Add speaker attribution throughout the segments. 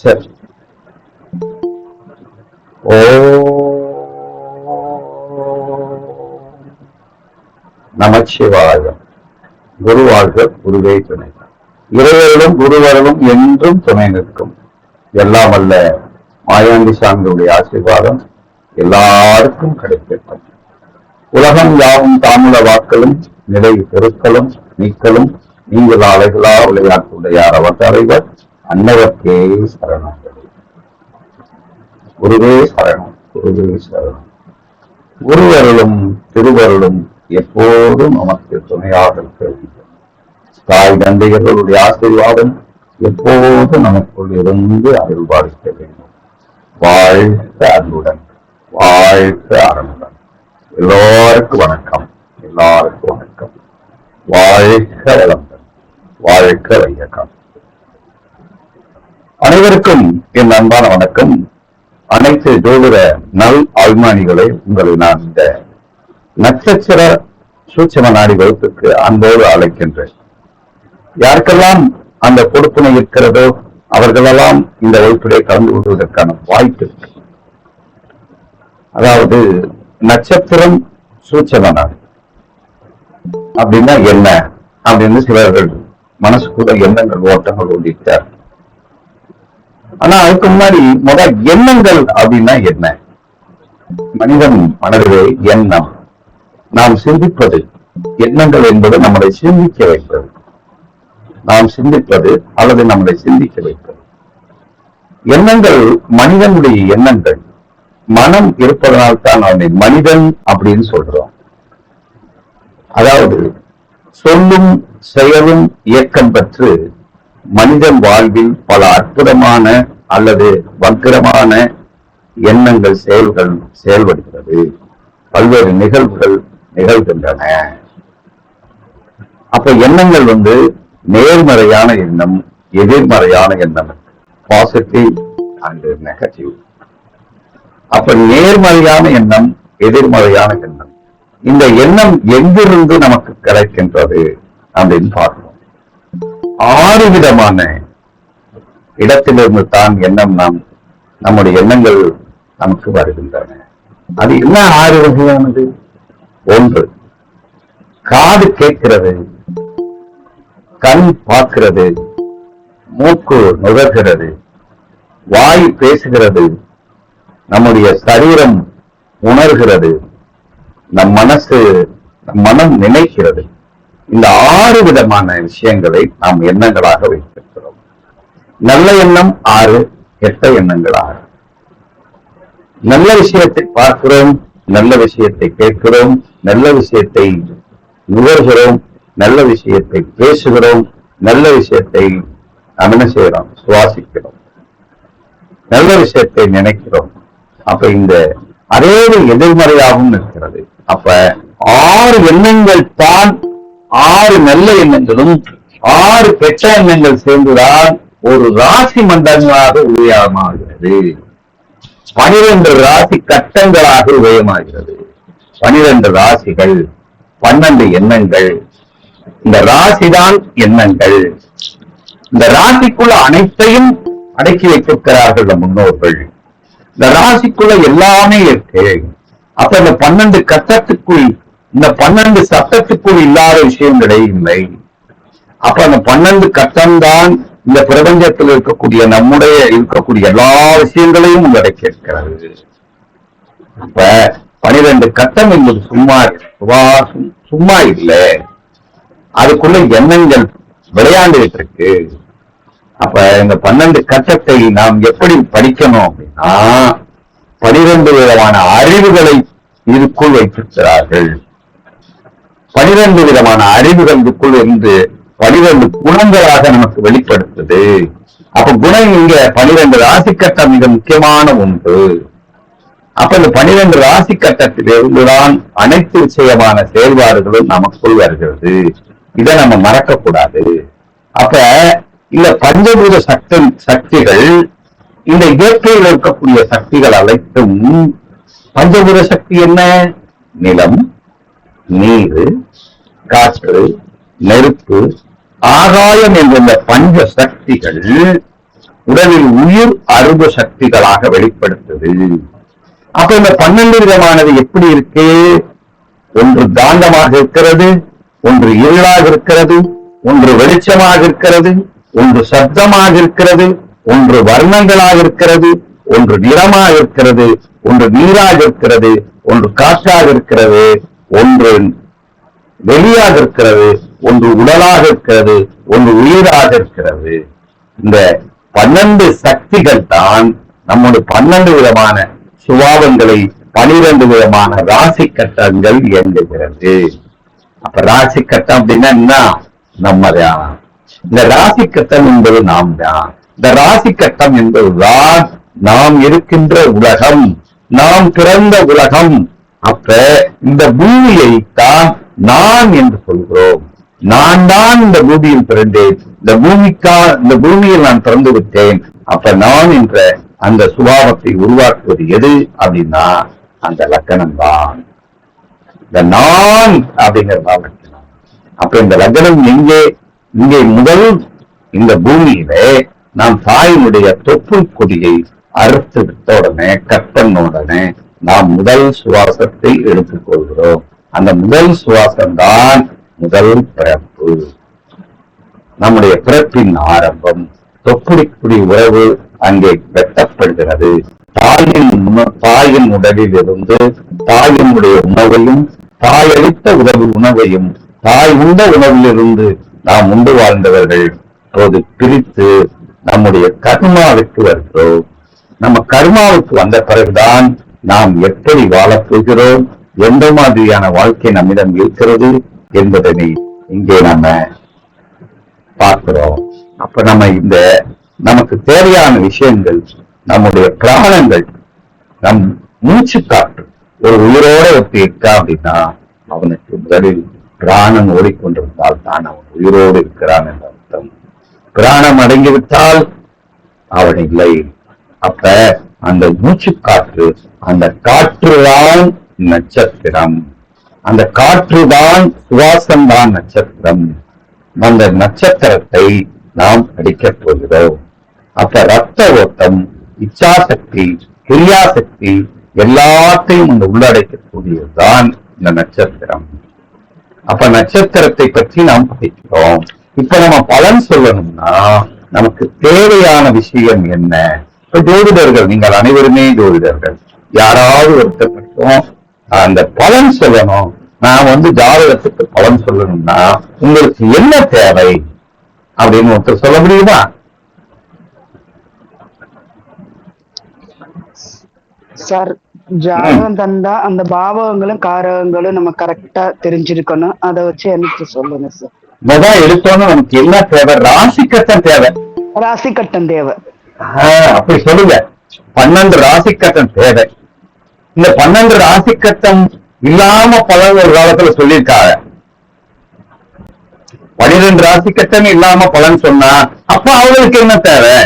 Speaker 1: சரி. ஓ நமச்சிவாயம். குருவாழ்க, குருவே துணை. இறைவர்களும் குருவர்களும் என்றும் துணை நிற்கும். எல்லாம் வல்ல மாயாண்டி சாமியுடைய ஆசீர்வாதம் எல்லாருக்கும் கிடைக்கட்டும். உலகம் யாவும் தாமுல வாக்களும் நிலை பெருக்களும் நீக்கலும் நீங்கள் அலைகளா விளையாட்டுடையார் அவர் தலைவர் அன்னவர்க்கே சரணம். குருவே சரணம், குருவே சரணம். குருவருளும் திருவருளும் எப்போதும் நமக்கு துணையாக இருக்க வேண்டும். தாய் தந்தையர்களுடைய ஆசீர்வாதம் எப்போதும் நமக்குள் இருந்து அருள் பாலிக்க வேண்டும். வாழ்க அன்புடன், வாழ்க அறமுடன். எல்லோருக்கும் வணக்கம், எல்லாருக்கும் வணக்கம். வாழ்க வளமுடன், வாழ்க வையகம். அனைவருக்கும் என் அன்பான வணக்கம். அனைத்து ஜோதிட நல் அபிமானிகளை உங்களை நான் இந்த நட்சத்திர சூட்சம நாடி வகுப்புக்கு அன்போடு அழைக்கின்றேன். யாருக்கெல்லாம் அந்த பொறுப்புனை இருக்கிறதோ அவர்களெல்லாம் இந்த வகுப்பிலே கலந்து கொள்வதற்கான வாய்ப்பு இருக்கு. அதாவது நட்சத்திரம் சூட்சம நாடி அப்படின்னா என்ன அப்படின்னு சிலர்கள் மனசுக்குள்ள எண்ணங்கள் ஓட்டங்கள் ஓடிட்டார். ஆனா அதுக்கு முன்னாடி எண்ணங்கள் அப்படின்னா என்ன? மனிதன் மனதிலே எண்ணம், நாம் சிந்திப்பது. எண்ணங்கள் என்பது நம்மளை சிந்திக்க வைப்பது. நாம் சிந்திப்பது அல்லது நம்மளை சிந்திக்க வைப்பது. எண்ணங்கள் மனிதனுடைய எண்ணங்கள். மனம் இருப்பதனால் தான் அவனை மனிதன் அப்படின்னு சொல்றோம். அதாவது சொல்லும் செயலும் இயக்கம் பெற்று மனிதன் வாழ்வில் பல அற்புதமான அல்லது வக்கிரமான எண்ணங்கள் செயல்கள் செயல்படுகிறது. பல்வேறு நிகழ்வுகள் நிகழ்கின்றன. அப்ப எண்ணங்கள் நேர்மறையான எண்ணம், எதிர்மறையான எண்ணம், பாசிட்டிவ் அண்ட் நெகட்டிவ். அப்ப நேர்மறையான எண்ணம், எதிர்மறையான எண்ணம், இந்த எண்ணம் எங்கிருந்து நமக்கு கிடைக்கின்றது அப்படின்னு பார்க்கணும். 6 விதமான இடத்திலிருந்து தான் எண்ணம் நம்முடைய எண்ணங்கள் நமக்கு வருகின்றன. அது என்ன 6 வகையானது? 1, காது கேட்கிறது, கண் பார்க்கிறது, மூக்கு நுகர்கிறது, வாய் பேசுகிறது, நம்முடைய சரீரம் உணர்கிறது, நம் மனம் நினைக்கிறது. இந்த 6 விதமான விஷயங்களை நாம் எண்ணங்களாக வைத்திருக்கிறோம். நல்ல எண்ணம் 6, கெட்ட எண்ணங்கள் 6. நல்ல விஷயத்தை பார்க்கிறோம், நல்ல விஷயத்தை கேட்கிறோம், நல்ல விஷயத்தை நுகர்கிறோம், நல்ல விஷயத்தை பேசுகிறோம், நல்ல விஷயத்தை நாம் என்ன செய்யறோம்? சுவாசிக்கிறோம், நல்ல விஷயத்தை நினைக்கிறோம். அப்ப இந்த அதே எதிர்மறையாகவும் இருக்கிறது. அப்ப 6 எண்ணங்கள் தான், 6 நல்ல எண்ணங்களும் 6 கெட்ட எண்ணங்கள் சேர்ந்துதான் ஒரு ராசி மண்டலங்களாக உதயமாகிறது. 12 ராசி கட்டங்களாக உதயமாகிறது. 12 ராசிகள், 12 எண்ணங்கள். இந்த ராசிதான் எண்ணங்கள். இந்த ராசிக்குள்ள அனைத்தையும் அடக்கி வைத்திருக்கிறார்கள் நம் முன்னோர்கள். இந்த ராசிக்குள்ள எல்லாமே இருக்கு. அப்ப இந்த 12 கட்டத்துக்குள், இந்த 12 சட்டத்துக்குள் இல்லாத விஷயங்களே இல்லை. அப்ப அந்த 12 கட்டம்தான் இந்த பிரபஞ்சத்தில் இருக்கக்கூடிய இருக்கக்கூடிய எல்லா விஷயங்களையும் உள்ளடக்கி இருக்கிறது. அப்ப 12 கட்டம் என்பது சும்மா இல்லை, அதுக்குள்ள எண்ணங்கள் விளையாண்டுகிட்டு இருக்கு. அப்ப இந்த 12 கட்டத்தை நாம் எப்படி படிக்கணும் அப்படின்னா, 12 விதமான அறிவுகளை இதுக்குள் வைத்திருக்கிறார்கள். 12 விதமான அறிவுகள் இதுக்குள் இருந்து 12 குணங்களாக நமக்கு வெளிப்படுத்துது. அப்ப குணம் இங்க 12 ராசி கட்டம் மிக முக்கியமான ஒன்று. அப்ப இந்த 12 ராசி கட்டத்தில் இருந்துதான் அனைத்து விஷயமான செயல்பாடுகளும் நமக்குள் வருகிறது. இதை நம்ம மறக்க கூடாது. அப்ப இந்த பஞ்சபூத சக்திகள், இந்த இயற்கையில் இருக்கக்கூடிய சக்திகள் அனைத்தும், பஞ்சபூத சக்தி என்ன? நிலம், நீர், காற்று, நெருப்பு, ஆகாயம் என்ற பஞ்ச சக்திகள் உடலில் உயிர் அருவ சக்திகளாக வெளிப்படுத்துது. அப்ப இந்த 12 விதமானது எப்படி இருக்கு? ஒன்று காந்தமாக இருக்கிறது, ஒன்று இருளாக இருக்கிறது, ஒன்று வெளிச்சமாக இருக்கிறது, ஒன்று சப்தமாக இருக்கிறது, ஒன்று வர்ணங்களாக இருக்கிறது, ஒன்று நிறமாக இருக்கிறது, ஒன்று நீராக இருக்கிறது, ஒன்று காற்றாக இருக்கிறது, ஒன்று வெளியாக இருக்கிறது, ஒன்று உடலாக இருக்கிறது, ஒன்று உயிராக இருக்கிறது. இந்த 12 சக்திகள் தான் நம்முடைய 12 விதமான சுபாவங்களை 12 விதமான ராசி கட்டங்கள் இயங்குகிறது. அப்ப ராசி கட்டம் அப்படின்னா என்ன? நம்ம தான். இந்த ராசி கட்டம் என்பது நாம் தான். இந்த ராசி கட்டம் என்பதுதான் நாம் இருக்கின்ற உலகம், நாம் பிறந்த உலகம். அப்ப இந்த பூமியை தான் நான் என்று சொல்கிறோம். நான் தான் இந்த பூமியில் பிறந்தேன், இந்த பூமியில் நான் பிறந்து விட்டேன். அப்ப நான் என்ற அந்த சுபாவத்தை உருவாக்குவது எது அப்படின்னா அந்த லக்கணம் தான். இந்த நான் அப்படிங்கிறதா லக்கணம். அப்ப இந்த லக்கணம் இங்கே முதல் இந்த பூமியிலே நாம் தாயினுடைய தொப்புள் கொடியை அறுத்து விட்ட உடனே, கட் பண்ண உடனே நாம் முதல் சுவாசத்தை எடுத்துக்கொள்கிறோம். அந்த முதல் சுவாசம் தான் முதல் பிறப்பு, நம்முடைய பிறப்பின் ஆரம்பம். தொப்புளிக்குடி உறவு அங்கே வெட்டப்படுகிறது. தாயின் உடலில் இருந்து தாயினுடைய உணவையும், தாயளித்த உணவையும், தாய் உண்ட உணவிலிருந்து நாம் உண்டு வாழ்ந்தவர்கள் இப்போது பிரித்து நம்முடைய கர்மாவுக்கு வருகிறோம். நம்ம கர்மாவுக்கு வந்த பிறகுதான் நாம் எப்படி வாழப் போகிறோம், எந்த மாதிரியான வாழ்க்கை நம்மிடம் இருக்கிறது என்பதனை இங்கே நம்ம பார்க்கிறோம். அப்ப நம்ம நமக்கு தேவையான விஷயங்கள், நம்முடைய பிராணங்கள், நம் மூச்சு காற்று. ஒரு உயிரோட ஒருத்தி இருக்கா அப்படின்னா அவனுக்கு முதலில் பிராணம் ஓடிக்கொண்டிருந்தால் தான் அவன் உயிரோடு இருக்கிறான் என்ற அர்த்தம். பிராணம் அடங்கிவிட்டால் அவன் இல்லை. அப்ப அந்த மூச்சு காற்று, அந்த காற்றுதான் நட்சத்திரம், அந்த காற்றுதான் சுவாசம்தான் நட்சத்திரம். அந்த நட்சத்திரத்தை நாம் படிக்கப் போகிறோம். அப்ப ரத்த ஓட்டம், இச்சாசக்தி, கிரியாசக்தி எல்லாத்தையும் அந்த உள்ளடக்கக்கூடியதுதான் இந்த நட்சத்திரம். அப்ப நட்சத்திரத்தை பற்றி நாம் படிக்கிறோம். இப்ப நம்ம பலன் சொல்லணும்னா நமக்கு தேவையான விஷயம் என்ன? இப்ப ஜோதிடர்கள், நீங்கள் அனைவருமே ஜோதிடர்கள். யாராவது ஒருத்தர் மட்டும் அந்த பலன் சொல்லணும், நான் ஜாதகத்துக்கு பலன் சொல்லணும்னா உங்களுக்கு என்ன தேவை அப்படின்னு ஒருத்தர் சொல்ல முடியுமா?
Speaker 2: சார், ஜாதகம் தந்தா அந்த பாவகங்களும் காரகங்களும் நம்ம கரெக்டா தெரிஞ்சிருக்கணும். அதை வச்சு எனக்கு சொல்லுங்க சார்.
Speaker 1: முதல் எடுத்தோன்னு நமக்கு என்ன தேவை? ராசி கட்டம் தேவை.
Speaker 2: ராசி கட்டம் தேவை.
Speaker 1: அப்படி சொல்லுங்க. 12 ராசி கட்டம் தேவை. இந்த 12 ராசி கட்டம் இல்லாம பலன் ஒரு காலத்துல சொல்லியிருக்காங்க. 12 ராசி கட்டம் இல்லாம பலன் சொன்னா அப்ப அவங்களுக்கு என்ன தேவை?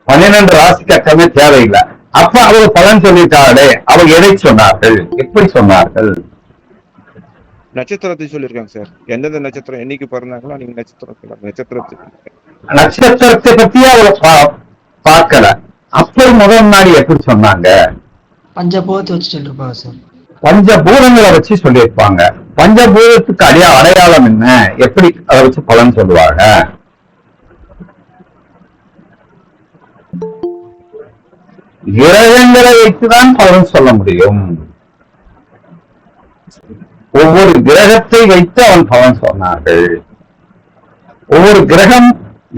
Speaker 1: பன்னிரண்டு ராசி கட்டமே தேவையில்லை. அப்ப அவங்க பலன் சொல்லியிருக்காங்களே, அவங்க எதை சொன்னார்கள், எப்படி சொன்னார்கள்?
Speaker 3: நட்சத்திரத்தை சொல்லியிருக்காங்க சார். எந்தெந்த நட்சத்திரம் என்னைக்கு பிறந்தாங்களோ நீங்க
Speaker 1: நட்சத்திரத்தை பத்தி அவங்க பார்க்கல. அப்புறம் முன்னாடி எப்படி சொன்னாங்க?
Speaker 4: பஞ்சபூதத்தை வச்சு சொல்லிருப்பாங்க சார்.
Speaker 1: பஞ்சபூதங்களை வச்சு சொல்லியிருப்பாங்க. பஞ்சபூதத்துக்கு அடையாளம் என்ன, எப்படி அதை வச்சு பலன் சொல்லுவாங்க? கிரகங்களை வைத்துதான் பலன் சொல்ல முடியும். ஒவ்வொரு கிரகத்தை வைத்து அவன் பலன் சொன்னார்கள். ஒவ்வொரு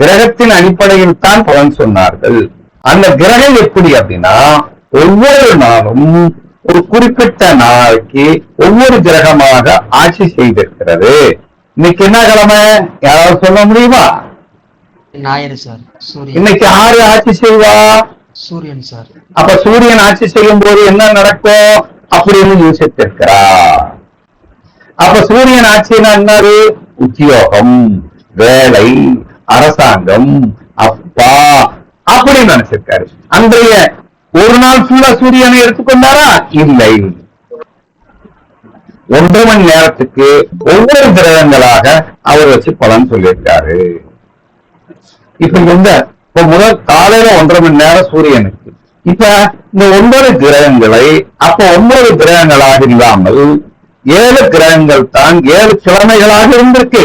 Speaker 1: கிரகத்தின் அடிப்படையில் தான் பலன் சொன்னார்கள். அந்த கிரகம் எப்படி அப்படின்னா ஒவ்வொரு நாளும் ஒரு குறிப்பிட்ட நாளைக்கு ஒவ்வொரு கிரகமாக ஆட்சி செய்திருக்கிறது. இன்னைக்கு என்ன கிழமை யாராவது சொல்ல முடியுமா?
Speaker 4: ஞாயிறு சார். சூரியன்.
Speaker 1: இன்னைக்கு யாரு ஆட்சி செய்வா?
Speaker 4: சூரியன் சார்.
Speaker 1: அப்ப சூரியன் ஆட்சி செய்யும் போது என்ன நடக்கும் அப்படின்னு யோசித்திருக்கிறார். அப்ப சூரியன் ஆட்சினா என்னது? உத்தியோகம், வேலை, அரசாங்கம், அப்பா அப்படின்னு நினைச்சிருக்காரு. அன்றைய ஒரு நாள் ஃபுல்லா சூரியனை எடுத்துக்கொண்டாரா? இல்லை. 1.5 மணி நேரத்துக்கு ஒவ்வொரு கிரகங்களாக அவர் வச்சு பலன் சொல்லியிருக்காரு. இப்ப முதல் காலையில 1.5 மணி நேரம் சூரியனுக்கு. இப்ப இந்த 9 கிரகங்களை அப்ப 9 கிரகங்களாக இல்லாமல் 7 கிரகங்கள் தான் 7 கிழமைகளாக இருந்திருக்கு.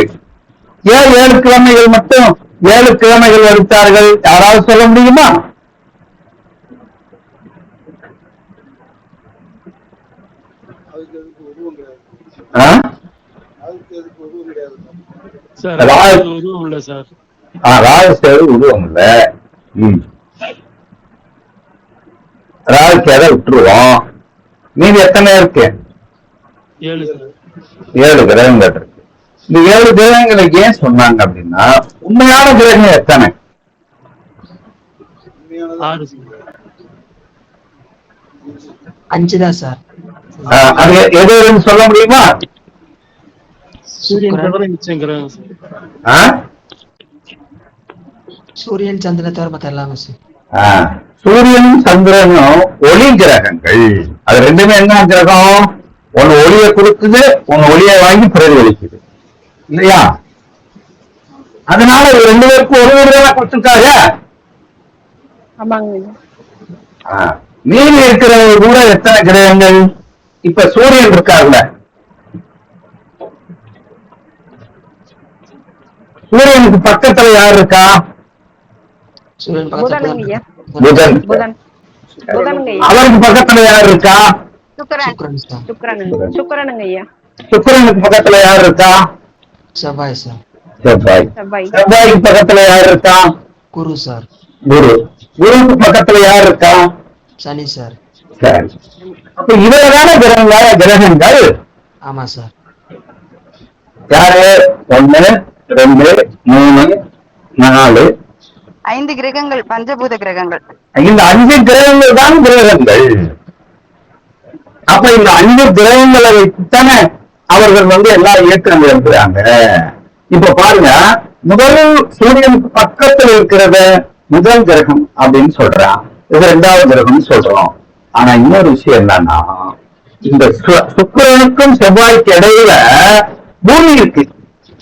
Speaker 1: ஏன் 7 கிழமைகள் மட்டும் 7 கிழமைகள் எடுத்தார்கள்? யாராவது சொல்ல முடியுமா? ராஜசேது உருவம் இல்ல. ராஜசேத விட்டுருவோம். மீதி எத்தனை இருக்கு? 7 கிரகங்கள் இருக்கு. இந்த 7 கிரகங்களை ஏன் சொன்னாங்க அப்படின்னா, உண்மையான கிரகம் எத்தனை?
Speaker 4: 5 தான் சார்.
Speaker 1: அது எதுன்னு சொல்ல முடியுமா?
Speaker 4: சூரியன் சந்திரன் தவிர மத்த எல்லாமே சார்.
Speaker 1: சூரியனும் சந்திரனும் ஒளி கிரகங்கள். அது ரெண்டுமே என்ன கிரகம்? ஒன்னு ஒளியை கொடுக்குது, ஒன்னு ஒளியை வாங்கி பிரதிபலிக்குது இல்லையா? அதனால 2 பேருக்கும் ஒரு விதமா கொடுத்துருக்காங்க. மீதி இருக்கிற கூட எத்தனை கிரகங்கள்? இப்ப சூரியன் இருக்காருல்ல, சூரியனுக்கு பக்கத்துல யார் இருக்கா? புதன். அவருக்கு பக்கத்துல யார் இருக்கா? சுக்கிரனுக்கு பக்கத்துல யார் இருக்கா?
Speaker 4: செவ்வாய் சார்.
Speaker 1: செவ்வாய்க்கு பக்கத்துல யார் இருக்கா?
Speaker 4: குரு சார்.
Speaker 1: குருவுக்கு பக்கத்துல யார் இருக்கா?
Speaker 4: சனி சார்.
Speaker 1: சரி, அப்ப இவரதான கிரகங்கள்.
Speaker 4: ஆமா சார்.
Speaker 1: யாரு? 1, 2, 3, 4,
Speaker 5: 5 கிரகங்கள், பஞ்சபூத கிரகங்கள்.
Speaker 1: இந்த 5 கிரகங்கள் தான் கிரகங்கள். அப்ப இந்த 5 கிரகங்களை வைத்துத்தானே அவர்கள் எல்லா இயக்கங்கள் இருக்கிறாங்க. இப்ப பாருங்க, முதல் சூரியனுக்கு பக்கத்தில் இருக்கிறத முதல் கிரகம் அப்படின்னு சொல்றான், இது 2வது கிரகம் சொல்றோம். ஆனா இன்னொரு விஷயம் என்னன்னா, இந்த சுக்கிரனுக்கும் செவ்வாய்க்கு இடையில பூமி இருக்கு.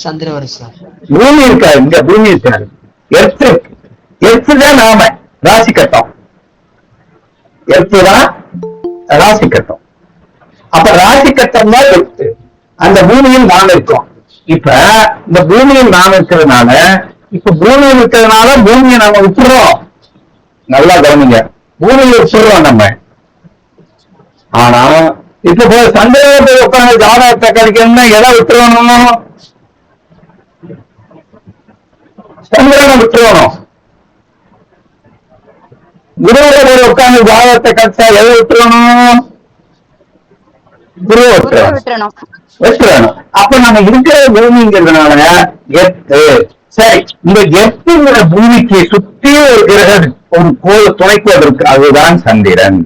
Speaker 4: சந்திரவரி சார்.
Speaker 1: பூமி இருக்காது, இங்க பூமி இருக்காது. எர்த்துதான் நாம ராசி கட்டம். எர்த்துதான் ராசி கட்டம். அப்ப ராசி கட்டம் தான் எர்த்து. அந்த பூமியில் நாம் இருக்கோம். இப்ப இந்த பூமியில் நாம் இருக்கிறதுனால, இப்ப பூமியில் இருக்கிறதுனால பூமியை நாம விட்டுறோம். நல்லா கவனிங்க, பூமியை விட்டுறோம் நம்ம. ஆனா இப்ப சந்திரத்தை உட்காந்து ஜாதகத்தை கழிக்கணும்னா எதை விட்டுறணும்? சந்திரனை விட்டுறணும். குருவோட உட்காந்து ஜாதகத்தை கழிச்சா எதை விட்டுறணும்? குருவை விட்டுறணும். அப்ப நம்ம இருக்கிற பூமிங்கிறதுனால எர்த்து. சரி, இந்த எர்த்துங்கிற பூமிக்கு சுத்தி ஒரு கிரகம், ஒரு துணைக்கோள் இருக்கு, அதுதான் சந்திரன்.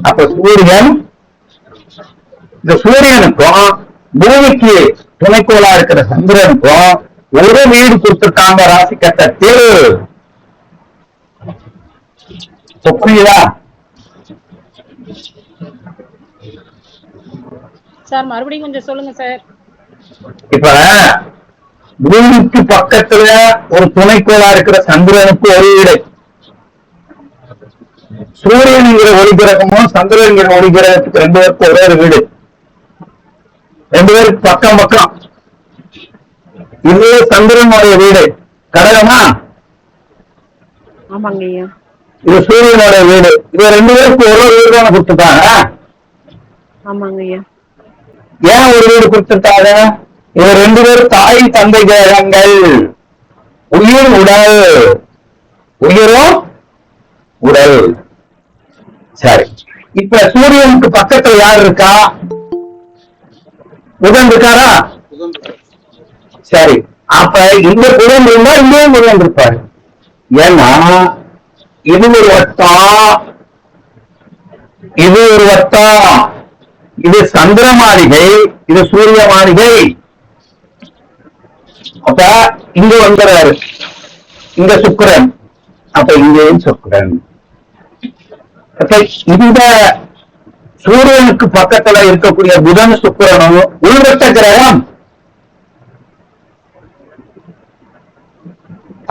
Speaker 1: அப்ப சூரியன், இந்த சூரியனுக்கும் பூமிக்கு துணைக்கோளா இருக்கிற சந்திரனுக்கும் ஒரு வீடு கொடுத்துருக்காங்க ராசி கட்டத்தில். புரியுதா
Speaker 6: சார்? மறுபடியும் கொஞ்சம் சொல்லுங்க சார்.
Speaker 1: இப்ப பூமிக்கு பக்கத்துல ஒரு துணைக்கோளா இருக்கிற சந்திரனுக்கு ஒரு வீடு, சூரியன்கிற ஒளி கிரகமும் சந்திரன்கிற ஒளி கிரகத்துக்கு 2 பேருக்கு ஒரே ஒரு வீடு. 2 பேருக்கு பக்கம் பக்கம். இது சந்திரனுடைய வீடு கடகமா?
Speaker 6: ஆமாங்க ஐயா.
Speaker 1: இது சூரியனுடைய வீடு. இது 2 பேருக்கு ஒரு வீடு தானே கொடுத்துட்டாங்க.
Speaker 6: ஆமாங்க ஐயா.
Speaker 1: ஏன் ஒரு வீடு கொடுத்துட்டாங்க? இது 2 பேரும் தாய் தந்தை கிரகங்கள். உயிர் உடல், உயிரும் உடல். சரி, இப்ப சூரியனுக்கு பக்கத்துல யார் இருக்கா? புதன் இருக்காரா? சரி, அப்ப இந்த புதன் இருந்தா இங்கேயும் புதன் இருப்பாரு. ஏன்னா இது ஒரு வட்டம், இது ஒரு வட்டம். இது சந்திர மாளிகை, இது சூரிய மாளிகை. அப்ப இங்க வந்துறாரு, இங்க சுக்கிரன், அப்ப இங்கேயும் சுக்கிரன். இந்த சூரியனுக்கு பக்கத்துல இருக்கக்கூடிய புதன் சுக்கிரனும் உள்வட்ட கிரகம்.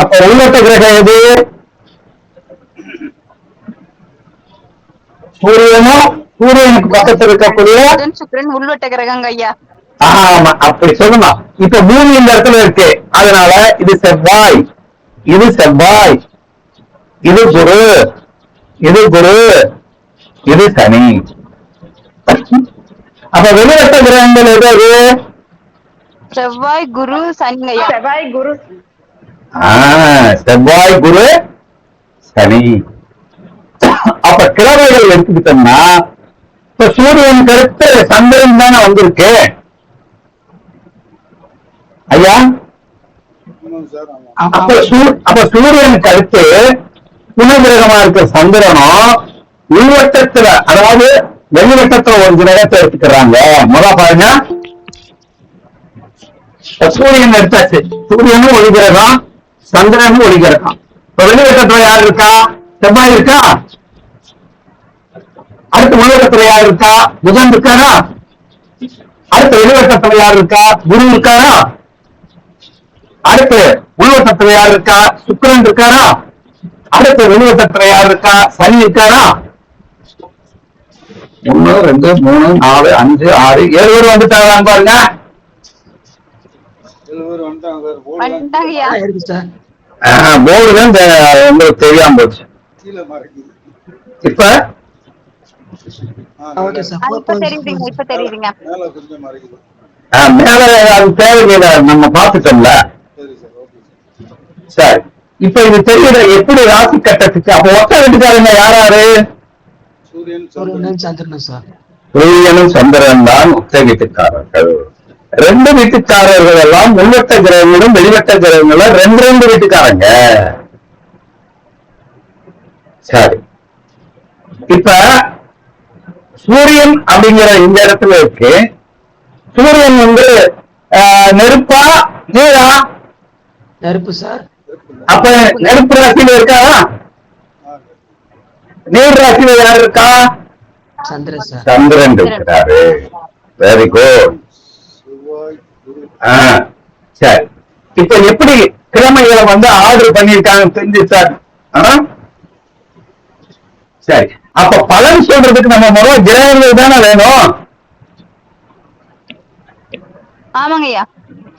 Speaker 1: அப்ப உள்வட்ட கிரகம் எது? சூரியனுக்கு பக்கத்துல இருக்கக்கூடிய
Speaker 5: புதன் சுக்கிரன் உள்வட்ட கிரகங்க ஐயா.
Speaker 1: ஆமா, அப்படி சொல்லணும். இப்ப பூமி இந்த இடத்துல இருக்கு, அதனால இது செவ்வாய், இது செவ்வாய், இது குரு, இது குரு, இது சனி. அப்ப வெளிவட்ட கிரகங்கள் எது?
Speaker 5: செவ்வாய் குரு சனிங்க ஐயா.
Speaker 2: செவ்வாய் குரு.
Speaker 1: செவ்வாய் குரு சனி. அப்ப கிழமைகள் எடுத்துக்கிட்டோம்னா இப்ப சூரியன் கருத்து சந்திரன் தானே வந்திருக்கு ஐயா. அப்ப சூரியனுக்கு அடுத்து புனகிரகமா இருக்க சந்திரனும் உள்வட்டத்துல, அதாவது வெளிவட்டத்துல ஒரு கிரகத்தை எடுத்துக்கிறாங்க. முதல் பாருங்க, சூரியன் எடுத்தாச்சு. சூரியனும் ஒளி கிரகம், சந்திரனும் ஒளி கிரகம். இப்ப வெளிவட்டத்துல யார் இருக்கா? செவ்வாய் இருக்கா. அடுத்து உள்வட்டத்துல யார் இருக்கா? புதன் இருக்காரா. அடுத்து வெளிவட்டத்துல யார் இருக்கா? குரு இருக்காரா. அடுத்து உள்வட்டத்துல யார் இருக்கா? சுக்கிரன் இருக்காரா. அடுத்து வெளிவட்டத்துல யார் இருக்கா? சனி இருக்காரா. 1 2 3 4 5 6 7 பேர் வந்துட்டாங்களான்னு பாருங்க.
Speaker 5: வந்துட்டாங்க ஐயா.
Speaker 4: இருக்கு சார்.
Speaker 1: போர்டு தான் உங்களுக்கு தெரியாம போச்சு. இப்ப
Speaker 4: ஓகே சார்.
Speaker 5: இப்ப தெரியுதுங்க, இப்ப தெரியுதுங்க.
Speaker 1: மேல அது தேவையில்லை, நம்ம பார்த்துட்டோம்ல. சரி, இப்ப இது தெரியல எப்படி ராசி கட்டத்துக்கு. அப்ப ஒத்த வீட்டுக்காரங்க யாராரு?
Speaker 4: சூரியனும் சந்திரனும் சார்.
Speaker 1: சூரியனும் சந்திரன் தான் ஒத்த வீட்டுக்காரர்கள். 2 வீட்டுக்காரர்கள் எல்லாம் உள்வட்ட கிரகங்களும் வெளிவட்ட கிரகங்களும் 2 வீட்டுக்காரங்க. சரி, இப்ப சூரியன் அப்படிங்கிற இந்த இடத்துல இருக்கு. சூரியன் நெருப்பா நீரா?
Speaker 4: நெருப்பு சார்.
Speaker 1: அப்ப நெருப்பு ராசியில இருக்கா? நீர் ராசியில யார் இருக்கா?
Speaker 4: சந்திரன் சார்.
Speaker 1: சந்திரன் இருக்கிறாரு. Very good. சரி, இப்ப எப்படி கிழமைகளை ஆர்டர் பண்ணிருக்காங்க தெரிஞ்சு சார். சரி, அப்ப பலன் சொல்றதுக்கு நம்ம முதல்ல கிரகங்கள் தானே வேணும்.
Speaker 5: ஆமாங்க ஐயா.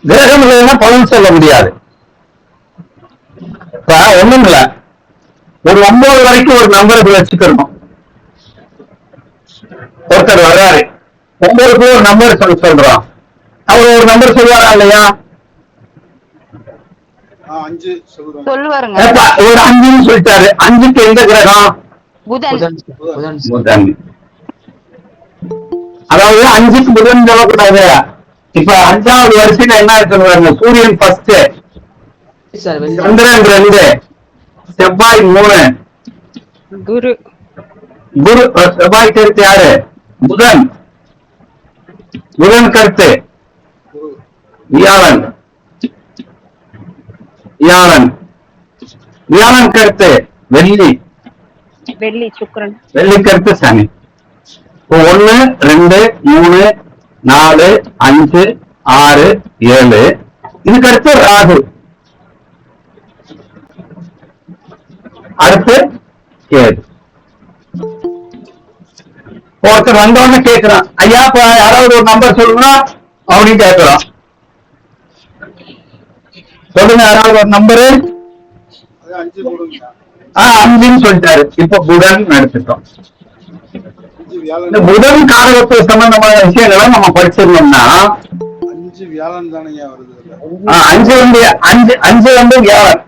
Speaker 1: கிரகம் இல்லைன்னா பலன் சொல்ல முடியாது. இப்ப ஒண்ணும் இல்ல, ஒரு 9 வரைக்கும் ஒரு நம்பருக்கு வச்சுக்கணும். ஒருத்தர் வர்றாரு, 9க்கு ஒரு நம்பர் சொல்றோம். அவர் ஒரு நம்பர் சொல்லுவாரா இல்லையா?
Speaker 5: சொல்லுவாருங்க.
Speaker 1: ஒரு 5ன்னு சொல்லிட்டாரு. 5க்கு எந்த கிரகம்?
Speaker 5: புதன்.
Speaker 1: புதன். அதாவது 5க்கு புதன் சொல்லக்கூடாது. இப்ப 5வது வரிசையில என்ன இருக்கு? சூரியன் ஃபர்ஸ்ட், சந்திரன் 2, செவ்வாய் 3,
Speaker 6: குரு.
Speaker 1: குரு. செவ்வாய் கருத்து யாரு? புதன். புதன் கருத்து வியாழன். வியாழன் கருத்து வெள்ளி.
Speaker 6: வெள்ளி சுக்கிரன்.
Speaker 1: வெள்ளி கருத்து சனி. 1 2 3 4 5 6 7. இதுக்கு அடுத்து ராகு. அடுத்து கேது. ஒருத்தர் வந்தோன்னு கேட்கிறான், ஐயா இப்ப யாராவது ஒரு நம்பர் சொல்லுங்க அப்படின்னு கேட்கிறான். சொல்லுங்க, யாராவது ஒரு நம்பரு. 5ன்னு சொல்லிட்டாரு. இப்ப புதன் எடுத்துட்டோம். இந்த புதன் காரகத்துவ சம்பந்தமான விஷயங்களை நம்ம படிச்சிருந்தோம்னா
Speaker 7: 5 வியாழன் தானே வருது.
Speaker 1: 5 வியாழன்.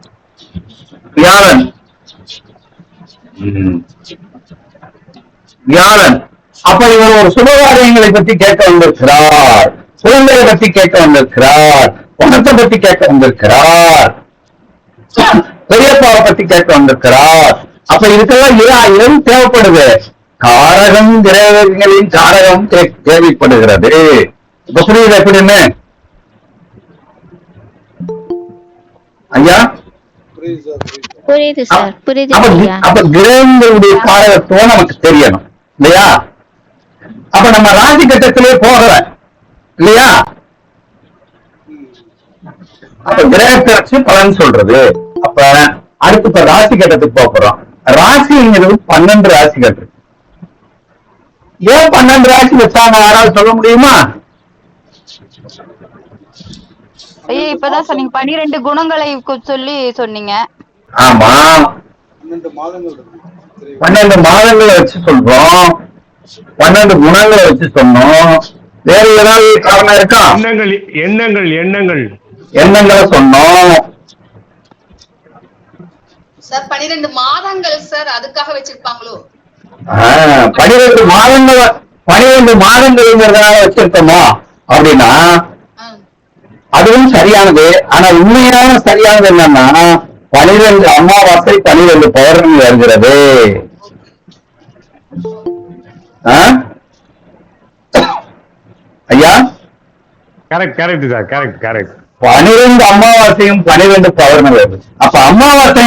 Speaker 1: வியாழன். அப்ப இவர் ஒரு சுபகாரியங்களை பற்றி கேட்க வந்திருக்கிறார், குழந்தைகளை பற்றி கேட்க வந்திருக்கிறார், பணத்தை பற்றி கேட்க வந்திருக்கிறார், பெரியப்பாவை பற்றி கேட்க வந்திருக்கிறார். அப்ப இதுக்கெல்லாம் எது தேவைப்படுது? காரகம், கிரகங்களின் காரகம் தேவைப்படுகிறது. இப்ப புரியுது எப்படின்னு ஐயா?
Speaker 8: புரியுது சார், புரியுது.
Speaker 1: அப்ப கிரகங்களுடைய காரகத்துவம் நமக்கு தெரியணும் இல்லையா? அப்ப நம்ம ராசி கட்டத்திலே போகல இல்லையா? அப்ப கிரகத்தை வச்சு பலன் சொல்றது. அப்ப அடுத்து இப்ப ராசி கட்டத்துக்கு போறோம். ராசிங்கிறது 12 ராசிகள் இருக்கு. ஏன் 12 ராசி வச்சாங்க யாராவது சொல்ல முடியுமா?
Speaker 5: ஐயா இப்பதான் சொன்னீங்க 12 குணங்களை சொல்லி சொன்னீங்க.
Speaker 1: ஆமா,
Speaker 7: 12 மாதங்கள் இருக்கு.
Speaker 1: 12 மாதங்களை வச்சு சொல்றோம், 12 குணங்களை வச்சு சொன்னோம். வேற ஏதாவது காரணம் இருக்கா?
Speaker 8: எண்ணங்கள் எண்ணங்கள் எண்ணங்கள்
Speaker 1: எண்ணங்களை சொன்னோம்.
Speaker 9: சார் 12 மாதங்கள் சார் அதுக்காக வச்சிருப்பாங்களோ?
Speaker 1: 12 மாதங்கள் 12 மாதங்கள்ங்கிறதுனால வச்சிருக்கோமா அப்படின்னா அதுவும் சரியானது. ஆனா உண்மையான சரியானது என்னன்னா 12 அமாவாசை 12 பௌர்ணமி வருகிறது. ஐயா
Speaker 8: correct correct sir, correct correct.
Speaker 1: 12 அமாவாசையும் 12 பௌர்ணமி வருது. அப்ப அமாவாசை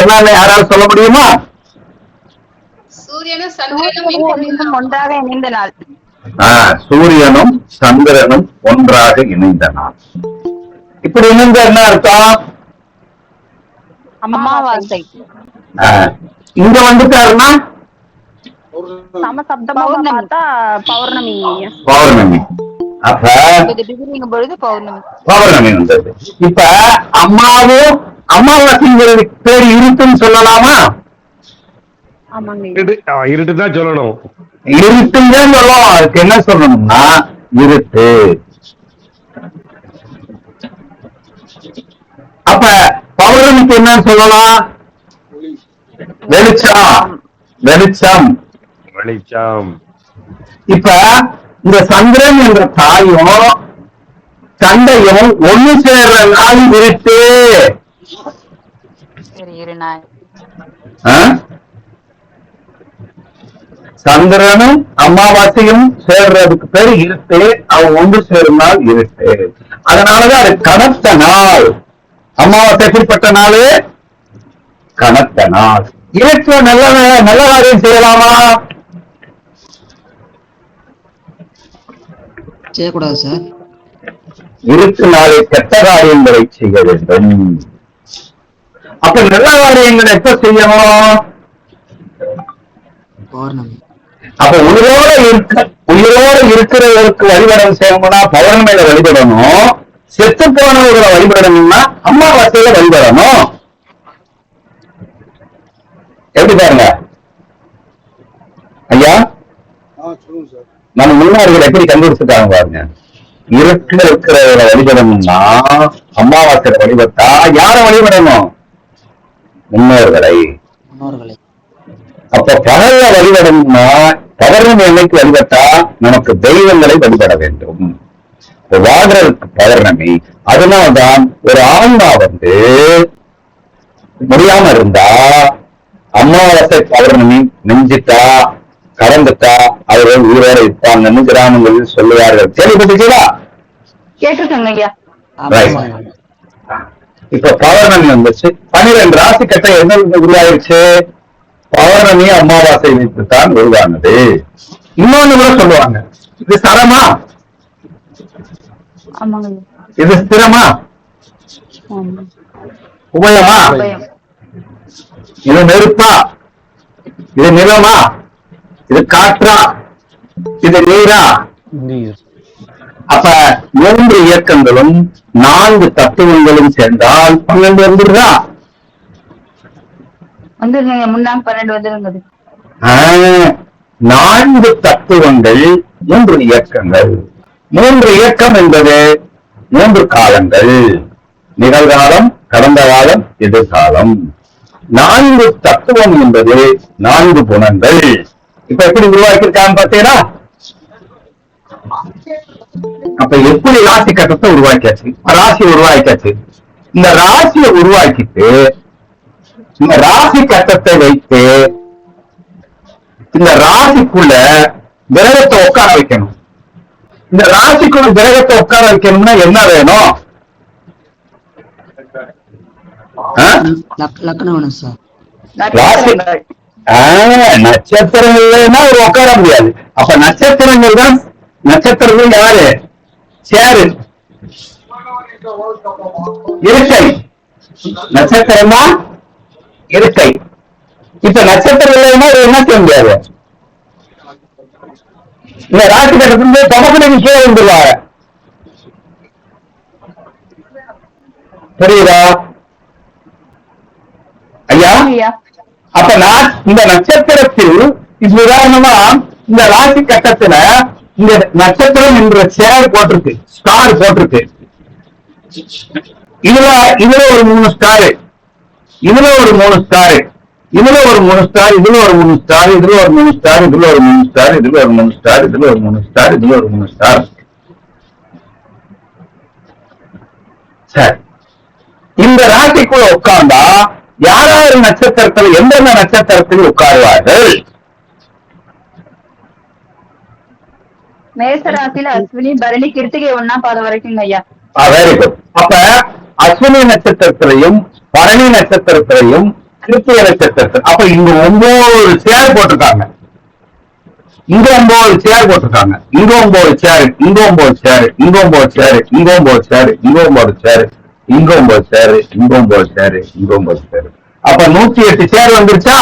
Speaker 1: என்னன்னு யாராவது சொல்ல முடியுமா?
Speaker 9: சூரியனும் சந்திரனும்
Speaker 5: ஒன்றாக இணைந்த நாள்.
Speaker 1: சூரியனும் சந்திரனும் ஒன்றாக இணைந்த நாள். இப்படி இணைந்த என்ன அர்த்தம்?
Speaker 5: அமாவாசை.
Speaker 1: இங்க வந்துட்டாருன்னா
Speaker 6: பௌர்ணமி.
Speaker 1: பௌர்ணமி. அப்ப பௌர்ணமி வந்தது. இப்ப அம்மாவும் அமாவாசைங்கிறது பேர் இருட்டுன்னு சொல்லலாமா?
Speaker 8: இருட்டு தான் சொல்லணும்.
Speaker 1: இருட்டுன்னு சொல்லலாம். அதுக்கு என்ன சொல்லணும்னா இருட்டு. அப்ப பௌர்ணமிக்கு என்ன சொல்லலாம்? வெளிச்சம். வெளிச்சம்
Speaker 8: வெளிச்சம்.
Speaker 1: இப்ப இந்த சந்திரன் என்ற தாயும் தந்தையும் ஒண்ணு சேர்ற நாள் இருட்டு. சந்திரனும் அமாவாசையும் சேர்றதுக்கு பேரு இருட்டு. அவன் ஒன்று சேரும் நாள் இருட்டு. அதனாலதான் அது கனத்த நாள். அமாவாசை எப்படிப்பட்ட நாள்? கனத்த நாள். இருட்டுல நல்ல காரியம் செய்யலாமா?
Speaker 4: செய்யக்கூடாது சார்.
Speaker 1: இருட்டு நாளை கெட்ட காரியங்களை செய்ய வேண்டும். அப்ப நல்ல காரியங்களை எப்ப செய்யணும்?
Speaker 4: பௌர்ணமி.
Speaker 1: அப்ப உயிரோட இருக்கிறவருக்கு வழிபடம் செய்யணும்னா பௌர்ணமியில வழிபடணும். செத்து போனவர்களை வழிபடணும்னா அமாவாசையில வழிபடணும். எப்படி பாருங்க ஐயா?
Speaker 7: சொல்லுங்க சார்.
Speaker 1: நம்ம முன்னோர்கள் எப்படி கண்டுபிடிச்சிட்டாங்க பாருங்க. இருட்டுல இருக்கிறவரை வழிபடணும்னா அமாவாசையில வழிபட்டா யார வழிபடணும்? முன்னோர்களை. அப்ப பகல்ல வழிபடணும்னா பௌர்ணமி அன்னைக்கு வழிபட்டா நமக்கு தெய்வங்களை வழிபட வேண்டும். வாழ்றதுக்கு பௌர்ணமி. அதனால்தான் ஒரு ஆன்மா முடியாம இருந்தா அமாவாசை பௌர்ணமி நெஞ்சிட்டா கடந்துட்டா அவர்கள் உயிரோட இருப்பாங்கன்னு கிராமங்களில் சொல்லுவார்கள். கேள்விப்பட்டிருக்கீங்களா?
Speaker 5: கேட்டிருக்கேங்க ஐயா.
Speaker 1: இப்ப பௌர்ணமி வந்துச்சு. 12 ராசி கட்டை என்ன உருவாயிருச்சு? பௌர்ணமி அமாவாசை வைத்துத்தான் உருவானது. இன்னொன்னு கூட சொல்லுவாங்க, இது சரமா, இது ஸ்திரமா, உபயமா, இது நெருப்பா, இது நிலமா, இது காற்றா, இது நீரா? அப்ப 3 இயக்கங்களும் 4 தத்துவங்களும் சேர்ந்தால் 12 வந்துருதா?
Speaker 5: வந்துருங்க. முன்னாங்க 12 வந்துருங்க.
Speaker 1: 4 தத்துவங்கள் 3 இயக்கங்கள். 3 இயக்கம் என்பது 3 காலங்கள். நிகழ்காலம், கடந்த காலம், எதிர்காலம். 4 தத்துவம் என்பது 4 குணங்கள். இப்ப எப்படி உருவாக்கியிருக்காங்க பாத்தீங்கன்னா? அப்ப எப்படி ராசி கட்டத்தை உருவாக்கியாச்சு, ராசி உருவாக்கியாச்சு. இந்த ராசியை உருவாக்கிட்டு இந்த ராசி கட்டத்தை வைத்து இந்த ராசிக்குள்ள கிரகத்தை உட்கார வைக்கணும். இந்த ராசிக்குள்ள கிரகத்தை உட்கார வைக்கணும்னா என்ன வேணும்?
Speaker 4: லக்னம் வேணும் சார்.
Speaker 1: நட்சத்திரம் இல்லைன்னா அவர் உட்கார முடியாது. அப்ப நட்சத்திரங்கள் தான், நட்சத்திரங்கள் யாரு? சேரு, இருக்கை. நட்சத்திரம் தான் இருக்கை. இப்ப நட்சத்திரம் இல்லைன்னா என்ன செய்ய முடியாது? இந்த ராசி கட்டத்திலிருந்து தொடர்புடைய கீழே வந்துருவாங்க. புரியுதா ஐயா? அப்ப நான் இந்த நட்சத்திரத்தில் இது உதாரணமா இந்த ராசி கட்டத்துல இந்த நட்சத்திரம் என்ற சேர் போட்டிருக்கு, ஸ்டார் போட்டிருக்கு. இதுல ஒரு 3 ஸ்டாரு, இதுல ஒரு 3 ஸ்டாரு, இதுல ஒரு 3 ஸ்டார், இதுல ஒரு 3 ஸ்டார், இதுல ஒரு 3 ஸ்டார், இதுல ஒரு 3 ஸ்டார், இதுல ஒரு 3 ஸ்டார், இதுல ஒரு 3 ஸ்டார், இதுல ஒரு 3 ஸ்டார். சரி, இந்த ராசிக்குள்ள உட்கார்ந்தா யாராவது நட்சத்திரத்தில் எந்தெந்த நட்சத்திரத்தில் உட்காருவார்கள்?
Speaker 6: மேசராசில அஸ்வினி, பரணி, கிருத்திகை 1ஆம் பாதம் வரைக்கும் ஐயா.
Speaker 1: Very good. அப்ப அஸ்வினி நட்சத்திரத்திலையும் பரணி நட்சத்திரத்திலையும் கிருத்திகை நட்சத்திரத்தில், அப்ப இங்க 9 சேர் போட்டிருக்காங்க, இங்க 9 சேர் போட்டிருக்காங்க, இங்க 9 சேர், இங்க 9 சேர், இங்க 9 சேர், இங்க 9 சேர், இங்க 9 சேர், இங்க 9 சேர், இங்க 9 சேர், இங்க 9 சேர். அப்ப 108 சேர் வந்துருச்சா?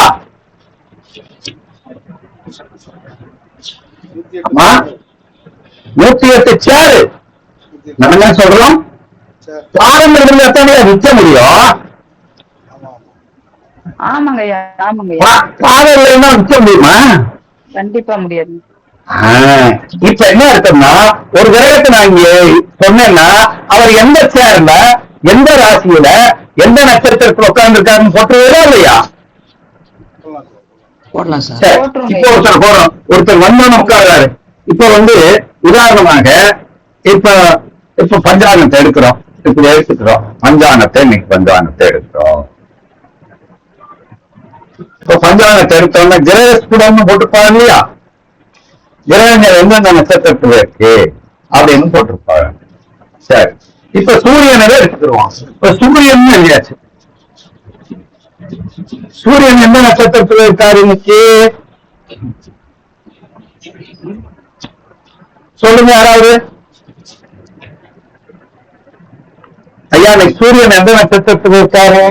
Speaker 1: 108 சேர். நம்ம என்ன சொல்றோம்? பாரம்பரியம் எத்தனை விற்க முடியும்?
Speaker 6: ஆமாங்க ஐயா, ஆமாங்க ஐயா.
Speaker 1: பாரம்பரியமா விற்க முடியுமா?
Speaker 6: கண்டிப்பா முடியாது.
Speaker 1: இப்ப என்ன இருக்குன்னா, ஒரு கிரகத்தை நான் இங்க சொன்னேன்னா அவர் எந்த சேர்ல, எந்த ராசியில, எந்த நட்சத்திரத்தில் உட்கார்ந்து இருக்காருன்னு போட்டுருவா இல்லையா?
Speaker 4: போடலாம் சார்.
Speaker 1: இப்போ ஒருத்தர் போடுறோம், ஒருத்தர் வந்தோன்னு உட்கார்றாரு. இப்ப உதாரணமாக இப்ப பஞ்சாங்கத்தை எடுக்கிறோம், இப்படி எடுத்துக்கிறோம் பஞ்சாங்கத்தை, இன்னைக்கு பஞ்சாங்கத்தை எடுக்கிறோம். இப்ப பஞ்சாங்கத்தை எடுத்தோம்னா கிரகஸ்புடம்னு போட்டுப்பாங்க இல்லையா? கிரகங்கள் எந்தெந்த நட்சத்திரத்துல இருக்கு அப்படின்னு போட்டிருப்பாங்க. சரி, இப்ப சூரியனை எடுத்துக்கிறோம். இப்ப சூரியன் இல்லையாச்சு, சூரியன் எந்த நட்சத்திரத்துல இருக்காரு இன்னைக்கு? சொல்லுங்க யாராவது. ஐயா, இன்னைக்கு சூரியன் எந்த நட்சத்திரத்துல இருக்காரு?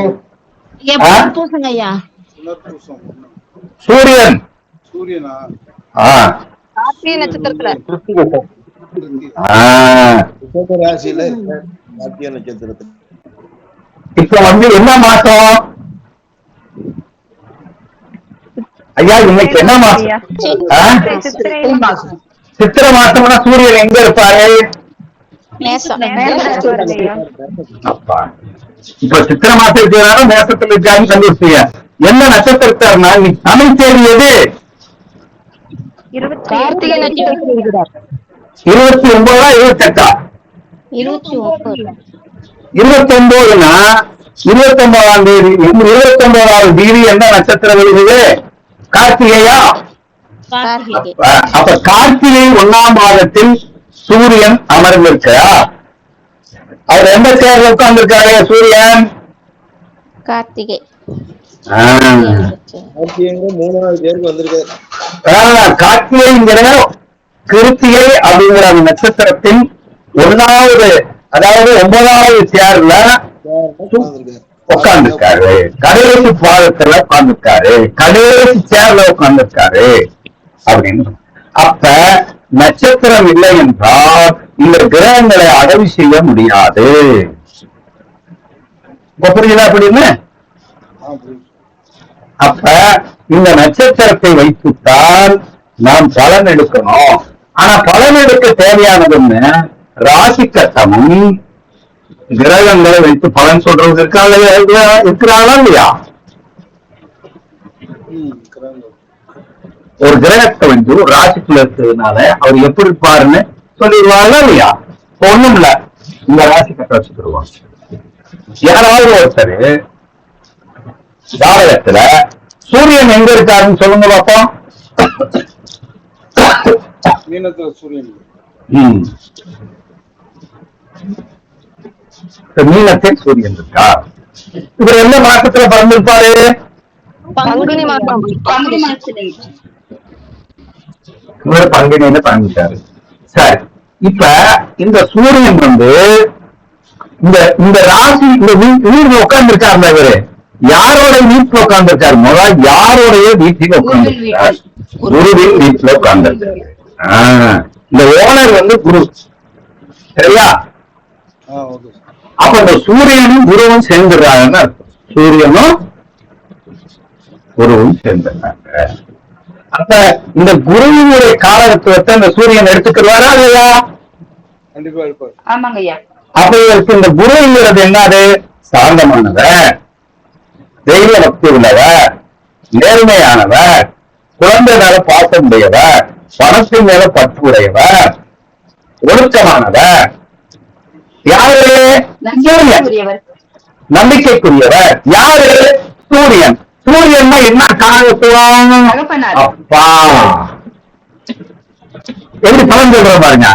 Speaker 1: சூரியன்
Speaker 7: சூரியனா?
Speaker 6: கார்த்திகை நட்சத்திரத்துல.
Speaker 3: ராசியில கார்த்திகை நட்சத்திரத்துல.
Speaker 1: இப்ப என்ன மாசம் ஐயா? இன்னைக்கு என்ன மாசம்? சித்திரை மாசம்னா சூரியன் எங்க இருப்பாரு? இப்ப சித்திரை மாசம் இருக்கிறாங்க, மேசத்துல இருக்காருன்னு கண்டுபிடிச்சீங்க. என்ன நட்சத்திரத்தார்னா தமிழ் தேதி எது?
Speaker 6: 29
Speaker 1: 29 28 29னா 29ஆம் தேதி, 29வது தேதி எந்த நட்சத்திரம் வருகிறது? கார்த்திகையா? அப்ப கார்த்திகை 1ஆம் பாதத்தில் சூரியன் அமர்ந்திருக்கிறார். அவர் எந்த சேர்ல உட்கார்ந்து இருக்காரு சூரியன்?
Speaker 5: கார்த்திகை.
Speaker 1: கார்த்திகைங்கிற கிருத்திகை அப்படிங்கிற அந்த நட்சத்திரத்தின் 1வது, அதாவது 9வது சேர்ல உட்கார்ந்துருக்காரு. கடைசி பாதத்துல உட்கார்ந்துருக்காரு, கடைசி சேர்ல உட்கார்ந்துருக்காரு அப்படின்னு. அப்ப நட்சத்திரம் இல்லை என்றால் இந்த கிரகங்களை அடவி செய்ய முடியாது. புரியுதா அப்படின்னு? அப்ப இந்த நட்சத்திரத்தை வைத்துத்தான் நாம் பலன் எடுக்கணும். ஆனா பலன் எடுக்க தேவையானதுன்னு ராசி கட்டமும் கிரகங்களை வைத்து பலன் சொல்றது இருக்கிறாங்களா இல்லையா? ஒரு கிரகத்தை வந்து ஒரு ராசிக்குள்ள இருக்கிறதுனால அவர் எப்படி இருப்பாருன்னு சொல்லிடுவாங்க இல்லையா? ஒண்ணும் இல்ல, இந்த ராசி கட்ட வச்சுக்கிடுவாங்க. யாராவது ஒருத்தர் ஜாதகத்துல சூரியன் எங்க இருக்காருன்னு சொல்லுங்க பாப்போம்.
Speaker 7: மீனத்துல சூரியன்.
Speaker 1: மீனத்தில் சூரியன் இருக்கா? இவர் எந்த மாசத்துல பிறந்திருப்பாரு?
Speaker 6: பங்குனி மாசம்
Speaker 5: பங்குனி மாசத்துல
Speaker 1: இவர் பங்குனின்னு பங்கிட்டாரு. சரி, இப்ப இந்த சூரியன் வந்து இந்த இந்த ராசி இந்த வீட்டுல உட்கார்ந்து இருக்காருல இவரு யாரோட வீட்டுல உட்கார்ந்து இருக்காரு? முதல் யாரோடைய வீட்டில் உட்கார்ந்து இருக்கார்? குருவின் வீட்டுல உட்கார்ந்து இருக்காரு. இந்த ஓனர் வந்து குரு, சரியா?
Speaker 7: ஓகே.
Speaker 1: அப்ப இந்த சூரியனும் குருவும் சேர்ந்துடுறாங்கன்னு அர்த்தம். சூரியனும் குருவும் சேர்ந்துடுறாங்க. அப்ப இந்த குருவினுடைய காலத்துவத்தை இந்த சூரியன் எடுத்துக்கிறாரா இல்லையா?
Speaker 7: கண்டிப்பா இருப்பார்.
Speaker 6: ஆமாங்க ஐயா.
Speaker 1: அப்ப இதற்கு இந்த குருங்கிறது என்னது? சாந்தமானவ, தெய்வ பக்தி உள்ளவ, நேர்மையானவ, குழந்தை மேல பாசம் உடையவ, பணத்தின் மேல பற்று உடையவ, ஒழுக்கமானவ, யாரு? நம்பிக்கைக்குரியவர். யாரு? சூரியன். சூரியன்னா என்ன காலத்துவம்? அப்பா. எப்படி பலன் சொல்ற பாருங்க.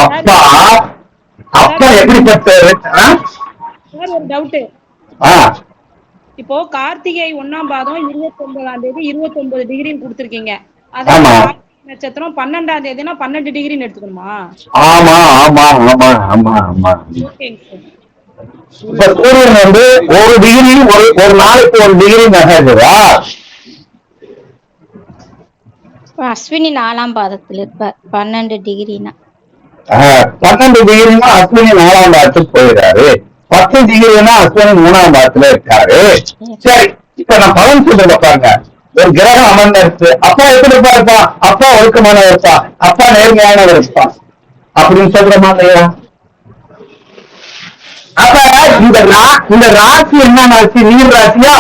Speaker 1: அப்பா அப்பா எப்படிப்பட்டவர்?
Speaker 10: ஒரு டவுட். இப்போ கார்த்திகை 1ஆம் பாதம் 29ஆம் தேதி 29 டிகிரின்னு கொடுத்திருக்கீங்க. அதே நட்சத்திரம் 12ஆம் தேதினா 12 டிகிரின்னு எடுத்துக்கணுமா?
Speaker 1: ஆமா ஆமா ஆமா ஆமா ஆமா. இப்ப சூரியன் வந்து ஒரு டிகிரி ஒரு நாளைக்கு 1 டிகிரி நகருதா?
Speaker 11: அஸ்வினி 4ஆம் பாதத்தில் இருப்பார். 12 டிகிரினா
Speaker 1: 12 டிகிரினா அஸ்வினி 4ஆம் பாதத்துக்கு போயிடாரு. 10 டிகிரினா அஸ்வினி 3ஆம் பாதத்துல இருக்காரு. சரி, இப்ப நான் பலன் சொல்றத பாருங்க. ஒரு கிரகம் அமர்ந்திருக்கு. அப்பா எப்படி இருப்பா? அப்பா ஒழுக்கமானவர் இருப்பா, அப்பா நேர்மையானவர் இருப்பா அப்படின்னு சொல்றமா இல்லையா? அப்ப இந்த ராசி என்ன ராசி? நீர் ராசியா?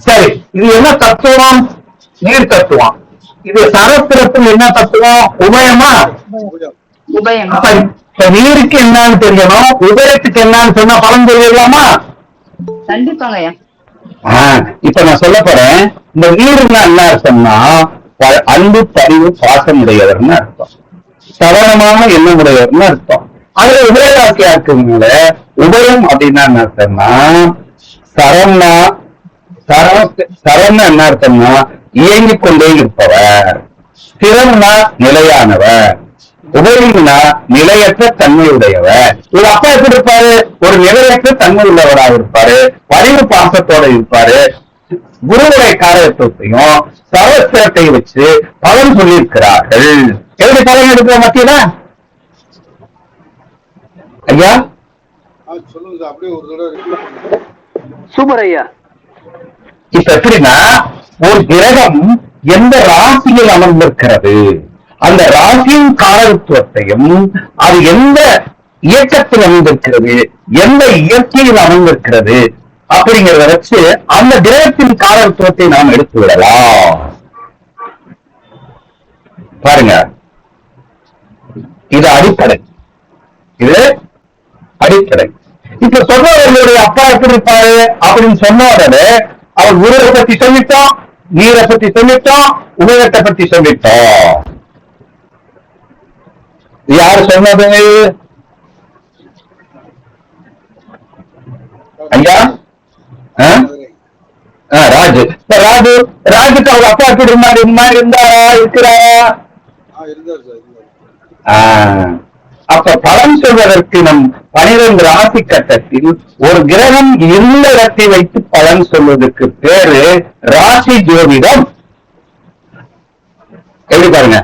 Speaker 1: சரி, இது என்ன தத்துவம்? நீர் தத்துவம். இது சரஸ்திரத்தில் என்ன தத்துவம்? உபயமா?
Speaker 6: உபயம்.
Speaker 1: அப்ப நீருக்கு என்னன்னு தெரியணும், உபயத்துக்கு என்னன்னு சொன்னா பலன் தெரியலாமா?
Speaker 6: கண்டிப்பாங்க ஐயா.
Speaker 1: இப்ப நான் சொல்ல போறேன். இந்த நீருன்னா என்ன அர்த்தம்னா அன்பு, பரிவு, பாசம் உடையவர்னு அர்த்தம். சவணமான எண்ணம் உடையவர்னு அர்த்தம். அதுல உபயராசியா இருக்குங்கள உபயம் அப்படின்னா என்ன அர்த்தம்னா சரம்னா சரம்னா என்ன அர்த்தம்னா இயங்கிக் கொண்டே இருப்பவர். ஸ்திரம்னா நிலையானவர். உபயம்னா நிலையற்ற தன்மை உடையவர். ஒரு அப்பா எப்படி இருப்பாரு? ஒரு நிலையற்ற தன்மை உள்ளவராக இருப்பாரு, பரிவு பாசத்தோட இருப்பாரு. குருவுடைய காரகத்துவத்தையும் சரஸ்திரத்தை வச்சு பலன் சொல்லியிருக்கிறார்கள். எப்படி பலன் எடுக்கிற மத்தியில ஐயா?
Speaker 7: சொல்லுங்க, அப்படியே ஒரு தடவை.
Speaker 2: சூப்பர் ஐயா.
Speaker 1: இப்ப எப்படின்னா ஒரு கிரகம் எந்த ராசியில் அமர்ந்திருக்கிறது, அந்த ராசியின் காரகத்துவத்தையும் அது எந்த இயக்கத்தில் அமர்ந்திருக்கிறது, எந்த இயற்கையில் அமர்ந்திருக்கிறது அப்படிங்கிறத வச்சு அந்த கிரகத்தின் காரகத்துவத்தை நாம் எடுத்து விடலாம். பாருங்க, இது அடிப்படை. இது அடிப்படை. இப்ப சொல்றவர்களுடைய அப்பா எப்படி இருப்பாரு அப்படின்னு சொன்ன உடனே அவர் குருவை பத்தி சொல்லிட்டோம், நீரை பத்தி சொல்லிட்டோம், உலகத்தை பத்தி சொல்லிட்டோம். யாரு சொன்னது ஐயா? ராஜு. ராஜுக்கு அவங்க அப்பா எப்படி இருந்தாரு? இந்த மாதிரி இருந்தாரா? இருக்கிறாரா? அப்ப பலன் சொல்வதற்கு நம் 12 ராசி கட்டத்தில் ஒரு கிரகம் இருந்த இடத்தை வைத்து பலன் சொல்வதற்கு பேரு ராசி ஜோதிடம். எப்படி பாருங்க,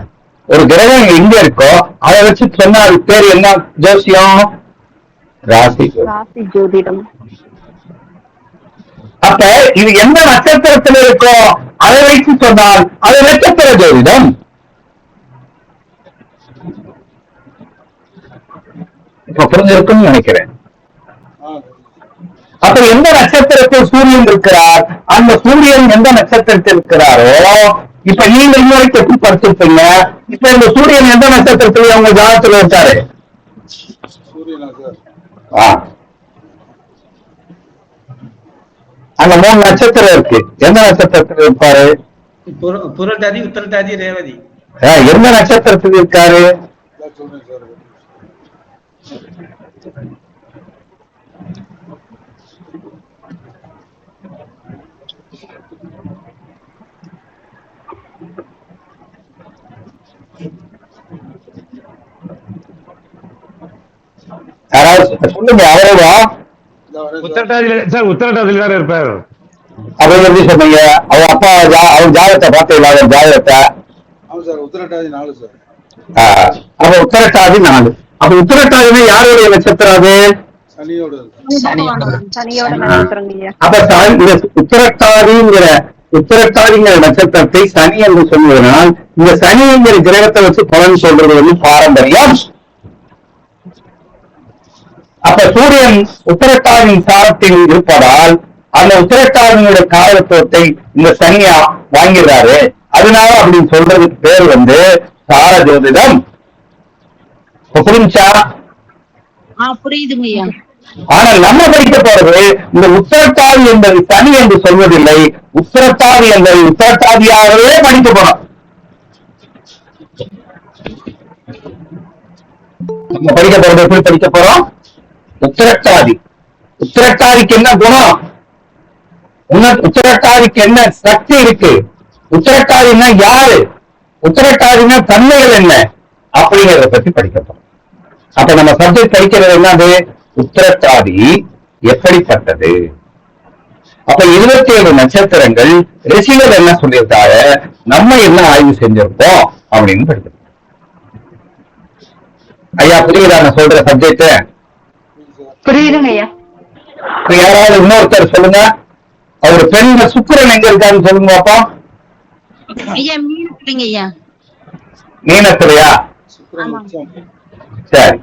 Speaker 1: ஒரு கிரகம் எங்க இருக்கோ அதை வச்சு சொன்னா அது பேரு என்ன ஜோசியம்? ராசி
Speaker 2: ஜோதிடம்.
Speaker 1: அப்ப இது எந்த நட்சத்திரத்தில் இருக்கோ அதை வைத்து சொன்னால் அது நட்சத்திர ஜோதிடம். இப்ப புரிஞ்சிருக்கும்னு நினைக்கிறேன். அப்ப எந்த நட்சத்திரத்தில் சூரியன் இருக்கிறார், அந்த சூரியன் எந்த நட்சத்திரத்தில் இருக்கிறாரோ, இப்ப நீங்க இன்னொரு எப்படி படிச்சிருப்பீங்க. இப்ப இந்த சூரியன் எந்த நட்சத்திரத்துல உங்க ஜாதகத்துல இருக்காரு? அங்க 3 நட்சத்திரம் இருக்கு. எந்த நட்சத்திரத்தில் இருப்பாரு?
Speaker 4: புரட்டாதி, உத்திரட்டாதி, ரேவதி.
Speaker 1: எந்த நட்சத்திரத்தில் இருக்காரு? யாராவது சொல்லுங்க. அவ்வளவா
Speaker 8: உத்திரட்டாதியில சார், உத்திரட்டாதியில தானே இருப்பார்.
Speaker 1: அப்படின்னு எப்படி சொன்னீங்க? அவங்க அப்பா அவங்க ஜாதகத்தை பார்த்தீங்களா? அவங்க ஜாதகத்தை?
Speaker 7: ஆமா சார், உத்திரட்டாதி 4 சார்.
Speaker 1: அப்ப உத்திரட்டாதி 4. அப்ப உத்திரட்டாதினா யாருடைய நட்சத்திரம் அது?
Speaker 7: சனியோட.
Speaker 5: சனியோட நட்சத்திரங்க.
Speaker 1: அப்ப இந்த உத்திரட்டாதிங்கிற நட்சத்திரத்தை சனி என்று சொல்வதனால் இந்த சனிங்கிற கிரகத்தை வச்சு பலன் சொல்றது வந்து பாரம்பரியம். அப்ப சூரியன் உத்திரட்டாதியின் சாரத்தில் இருப்பதால் அந்த உத்திரட்டாதியினுடைய காரகத்துவத்தை இந்த சனியா வாங்கிறாரு. அதனால அப்படின்னு சொல்றதுக்கு பேர் வந்து சார ஜோதிடம். புரிஞ்சா?
Speaker 6: புரியுதுங்க ஐயா.
Speaker 1: ஆனால் நம்ம படிக்க போறது இந்த உத்திரட்டாதி என்பது சனி என்று சொல்வதில்லை. உத்திரட்டாதி என்பது உத்திரட்டாதியாகவே படிக்க போறோம். நம்ம படிக்க போறது எப்படி படிக்க போறோம்? உத்திரட்டாதி. உத்திரட்டாதிக்கு என்ன குணம்? உத்திரட்டாதிக்கு என்ன சக்தி இருக்கு? உத்திரட்டாதினா யாரு? உத்திரட்டாதினா தன்மைகள் என்ன அப்படிங்கறத பத்தி படிக்க போறோம். அப்ப நம்ம சப்ஜெக்ட் படிக்கிறது என்னது? உத்திரட்டாதி எப்படிப்பட்டது? அப்ப 27 நட்சத்திரங்கள் ரிஷிகள் என்ன சொல்லியிருக்காங்க, நம்ம என்ன ஆய்வு செஞ்சிருக்கோம் அப்படின்னு படிக்கிறோம். ஐயா புரியுதா நான் சொல்ற சப்ஜெக்ட்?
Speaker 6: புரியுதுங்க ஐயா.
Speaker 1: யாராவது இன்னொருத்தர் சொல்லுங்க. அவர் பெண்கள் சுக்கிரன் எங்க இருக்காருன்னு சொல்லுங்க பாப்பா.
Speaker 6: ஐயா மீனத்துலங்க ஐயா.
Speaker 1: மீனத்துலையா? சரி.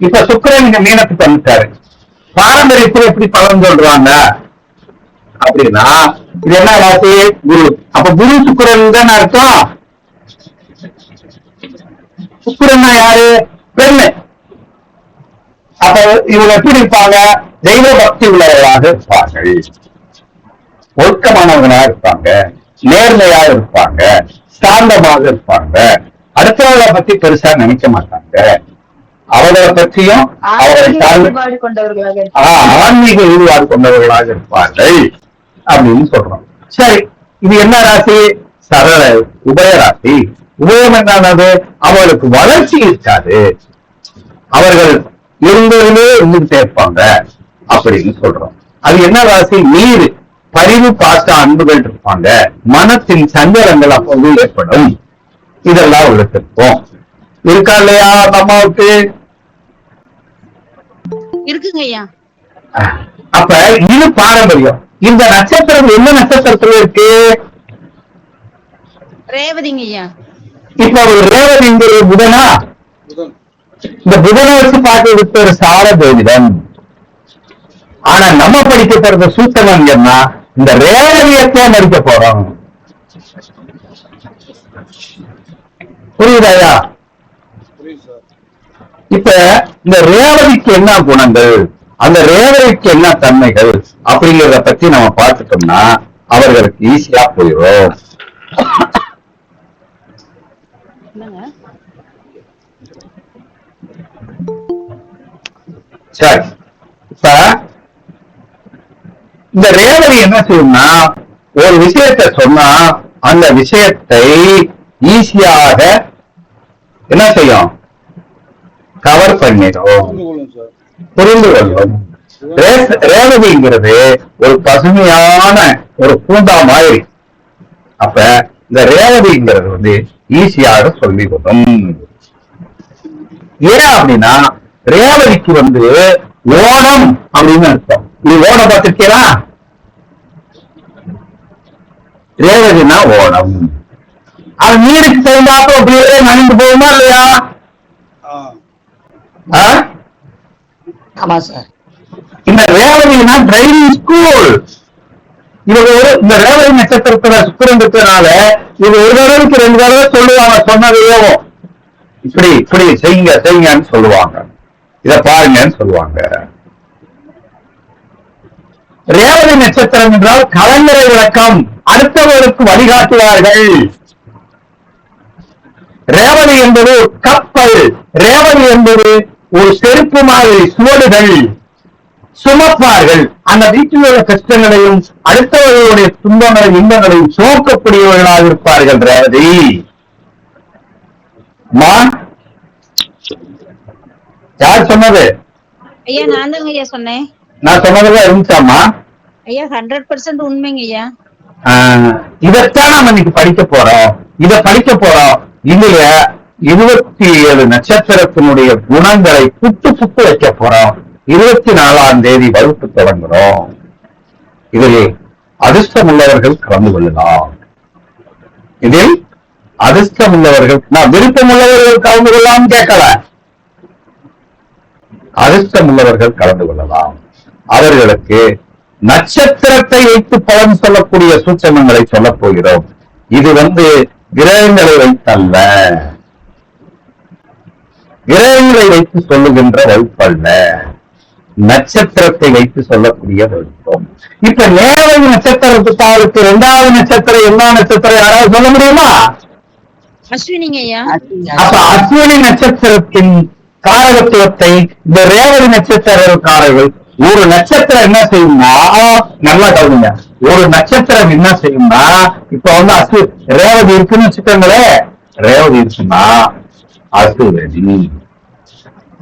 Speaker 1: இப்ப சுக்கிரன் இங்க மீனத்துக்கு வந்துட்டாரு. பாரம்பரியத்தில் எப்படி பலன் சொல்றாங்க அப்படின்னா, இது என்ன ராசி? குரு. அப்ப குரு சுக்கிரன் தானே அர்த்தம். சுக்கிரன்னா யாரு? பெண்ணு. அப்ப இவங்க எப்படி இருப்பாங்க? தெய்வ பக்தி உள்ளவர்களாக இருப்பார்கள், ஒழுக்கமானவர்களாக இருப்பாங்க, நேர்மையாக இருப்பாங்க, சாந்தமாக இருப்பாங்க, அடுத்தவர்களை பத்தி பெருசா நினைக்க மாட்டாங்க, அவர்களை பற்றியும் அவரை ஆன்மீக ஈடுபாடு கொண்டவர்களாக இருப்பார்கள் அப்படின்னு சொல்றோம். சரி, இது என்ன ராசி? சரள உபய ராசி. உபயம் என்னது? அவர்களுக்கு வளர்ச்சி இருக்காது, அவர்கள் இருந்ததிலே இருந்துகிட்டே இருப்பாங்க அப்படின்னு சொல்றோம். அது என்ன ராசி? நீர். பரிவு பாச அன்புகள் இருப்பாங்க, மனத்தின் சஞ்சலங்கள் அப்போது ஏற்படும். இதெல்லாம் உழைத்திருப்போம். இருக்கா இல்லையா அம்மாவுக்கு?
Speaker 6: இருக்குங்க ஐயா.
Speaker 1: அப்ப இது பாரம்பரியம். இந்த நட்சத்திரம் என்ன நட்சத்திரத்துல இருக்கு?
Speaker 6: ரேவதிங்க ஐயா.
Speaker 1: இப்ப ஒரு ரேவதிங்கிறது புதனா? இந்த புதனை வச்சு பார்க்கறதுக்கு ஒரு சார ஜோதிடம். ஆனா நம்ம படிக்க போறது சூத்தமம். என்ன? இந்த ரேவதியத்தை படிக்க போறோம். புரியுதாயா? இப்ப இந்த ரேவதிக்கு என்ன குணங்கள், அந்த ரேவதிக்கு என்ன தன்மைகள் அப்படிங்கிறத பத்தி நம்ம பார்த்துட்டோம்னா அவர்களுக்கு ஈஸியா போயிடும். சரி, இப்ப இந்த ரேவதி என்ன செய்யும்னா, ஒரு விஷயத்தை சொன்னா அந்த விஷயத்தை ஈஸியாக என்ன செய்யும்? கவர் பண்ணிடும், புரிந்து கொள்ளும். ரேவதிங்கிறது ஒரு பசுமையான ஒரு பூந்தா மாதிரி. அப்ப இந்த ரேவதிங்கிறது வந்து ஈஸியாக சொல்லிவிடும். ஏன் அப்படின்னா ரேவதிக்கு வந்து ஓணம் அப்படின்னு அர்த்தம். இது ஓணம் பார்த்திருக்கீங்களா? ரேவதினா ஓணம். அது நீருக்கு சேர்ந்தாப்ப அப்படியே நனைந்து போகுமா இல்லையா?
Speaker 6: ஆமா சார்.
Speaker 1: இந்த ரேவதினா டிரைவிங் ஸ்கூல். இது இந்த ரேவதி நட்சத்திரத்துல சுக்கிரன் இருக்கிறதுனால இது ஒரு தடவைக்கு 2 தடவை சொல்லுவாங்க. சொன்னதையோ இப்படி இப்படி செய்யுங்க செய்யுங்கன்னு சொல்லுவாங்க, இத பாருங்கன்னு சொல்லுவாங்க. ரேவதி நட்சத்திரம் என்றால் கலங்கரை விளக்கம், அடுத்தவர்களுக்கு வழிகாட்டுவார்கள். ரேவதி என்பது ஒரு கப்பல், ரேவதி என்பது ஒரு செருப்பு மாதிரி சுவடுகள். சுமப்பார்கள். அந்த வீட்டில் உள்ள கஷ்டங்களையும் அடுத்தவர்களுடைய துன்பங்களையும் இன்பங்களையும் சுமக்கக்கூடியவர்களாக இருப்பார்கள். ரேவதி யார் சொன்னது?
Speaker 6: ஐயா நான் தாங்க ஐயா சொன்னேன்.
Speaker 1: நான் சொன்னதுல இருந்துச்சாமா?
Speaker 6: ஐயா 100% உண்மைங்க ஐயா.
Speaker 1: இதைத்தான் நம்ம இன்னைக்கு படிக்க போறோம். இத படிக்க போறோம். இதுல 27 நட்சத்திரத்தினுடைய குணங்களை புட்டு புட்டு வைக்க போறோம். 24ஆம் தேதி வகுப்பு தொடங்குறோம். இதில் அதிர்ஷ்டம் உள்ளவர்கள் கலந்து கொள்ளலாம். இதில் அதிர்ஷ்டம் உள்ளவர்கள், நான் விருப்பம் உள்ளவர்கள் கலந்து கொள்ளலாம் கேட்கல, அதிர்ஷ்டம் உள்ளவர்கள் கலந்து கொள்ளலாம். அவர்களுக்கு நட்சத்திரத்தை வைத்து பலன் சொல்லக்கூடிய சூட்சமங்களை சொல்ல போகிறோம். இது கிரகங்களை வைத்தல்ல, கிரகங்களை வைத்து சொல்லுகின்ற வகுப்பல்ல, நட்சத்திரத்தை வைத்து சொல்லக்கூடிய வகுப்பம். இப்ப நேரடி நட்சத்திரத்துக்கு 2வது நட்சத்திரம் என்ன நட்சத்திரம் யாராவது சொல்ல முடியுமா?
Speaker 6: அஸ்வினிங்க ஐயா.
Speaker 1: அப்ப அஸ்வினி நட்சத்திரத்தின் காரகத்துவத்தை இந்த ரேவதி நட்சத்திரக்காரர்கள், ஒரு நட்சத்திரம் என்ன செய்யும்னா, நல்லா கவனிங்க, ஒரு நட்சத்திரம் என்ன செய்யும்னா, இப்ப ரேவதி இருக்குன்னு வச்சுக்கோங்களே, ரேவதி இருக்குன்னா அசுவதி,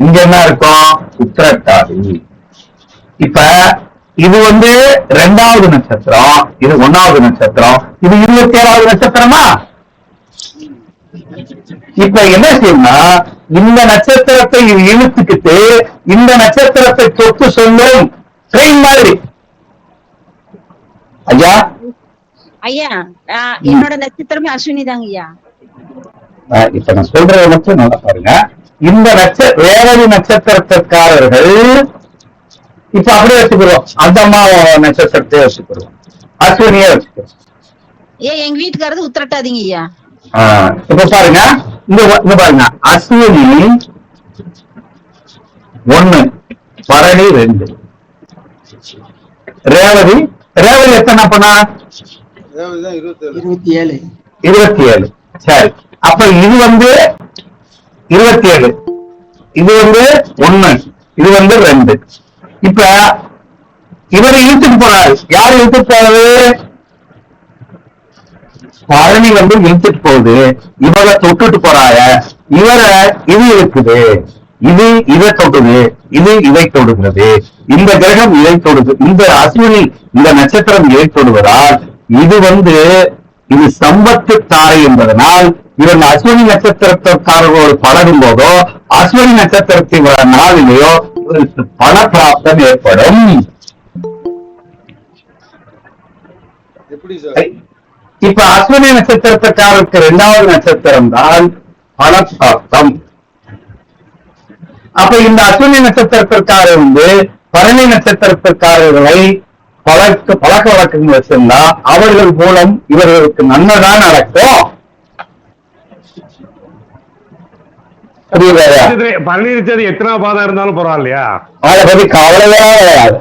Speaker 1: இங்க என்ன இருக்கும் உத்திரட்டாதி. இப்ப இது 2வது நட்சத்திரம், இது 1வது நட்சத்திரம், இது 27வது நட்சத்திரமா? இப்ப என்ன செய்யும்னா, இந்த நட்சத்திரத்தை இழுத்துக்கிட்டு இந்த நட்சத்திரத்தை தொட்டு சொல்லும் ட்ரெயின் மாதிரி. ஐயா
Speaker 6: ஐயா என்னோட நட்சத்திரமே அஸ்வினி தாங்க ஐயா.
Speaker 1: இப்ப நான் சொல்றத மட்டும் நல்லா பாருங்க. இந்த ரேவதி நட்சத்திரக்காரர்கள் இப்ப அப்படியே வச்சுக்கிறோம், அந்த அம்மா நட்சத்திரத்தை வச்சுக்கிறோம், அஸ்வினியே வச்சுக்கிறோம்.
Speaker 6: எங்க வீட்டுக்காரது உத்திரட்டாதீங்க ஐயா.
Speaker 1: இப்ப பாருங்க, இங்க பாருங்க, அஸ்வினி 1, பரணி 2, ரேவதி எத்தனை பண்ணா? 27. சரி, அப்ப இது 27, இது 1, இது 2. இப்ப இவரை இழுத்துட்டு போறாரு. யாரு இழுத்துட்டு போறது? பழனி இழுத்துட்டு போகுது, இவரை தொட்டுட்டு போறாங்க. இவரை இது இருக்குது, இது இதை தொடுது, இது இதை தொடுகிறது, இந்த கிரகம் இதை தொடுது, இந்த அஸ்வினி இந்த நட்சத்திரம் இதை தொடுவதால் இது சம்பத்து தாரை என்பதனால் இவன் அஸ்வினி நட்சத்திரத்தாரோடு பழகும் போதோ அஸ்வினி நட்சத்திரத்தை நாளிலேயோ பண பிராப்தம் ஏற்படும். இப்ப அஸ்வினி நட்சத்திரத்துக்காரருக்கு 2வது நட்சத்திரம் தான் பண பிராப்தம். அப்ப இந்த அஸ்வினி நட்சத்திரத்திற்காரர் பரணி நட்சத்திரத்திற்காரர்களை பழக்க வழக்கங்கள் வச்சிருந்தா அவர்கள் மூலம் இவர்களுக்கு நன்மைதான் நடக்கும்.
Speaker 8: பழனி எத்தனை பாதம் இருந்தாலும் பரவாயில்லையா?
Speaker 1: அதை பத்தி கவலையே கிடையாது.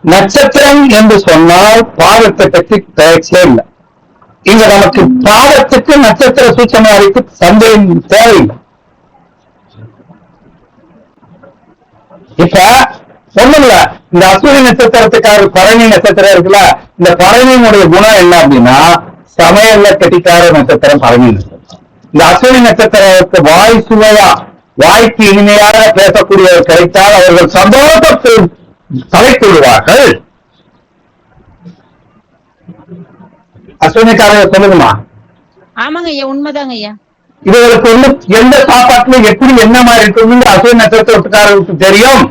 Speaker 1: நட்சத்திரம் என்று சொன்னால் பாதத்தை பற்றி பேச்சே இல்லை. இங்க நமக்கு பாதத்துக்கு நட்சத்திர சூட்சமாரிக்கு சந்தேகம் தேவையில்லை. இப்ப ஒண்ணுல இந்த அஸ்வினி நட்சத்திரத்துக்காரர் பரணி நட்சத்திரம் இருக்குல்ல, இந்த பரணியினுடைய குணம் என்ன அப்படின்னா சமையல்ல கெட்டிக்கார நட்சத்திரம் பரணி நட்சத்திரம். இந்த அஸ்வினி நட்சத்திரத்துக்கு வாய் சுவையா, வாய்க்கு இனிமையாக பேசக்கூடியவர் கிடைத்தால் அவர்கள் சந்தோஷத்தில் தலைத்து விடுவார்கள். அஸ்வினிக்காரங்க சொல்லுங்கம்மா.
Speaker 6: ஆமாங்க ஐயா, உண்மைதாங்க ஐயா.
Speaker 1: இவர்களுக்கு எந்த சாப்பாட்டுல எப்படி என்ன மாதிரி இருக்குன்னு அஸ்வினி நட்சத்திரத்துக்காரருக்கு தெரியும்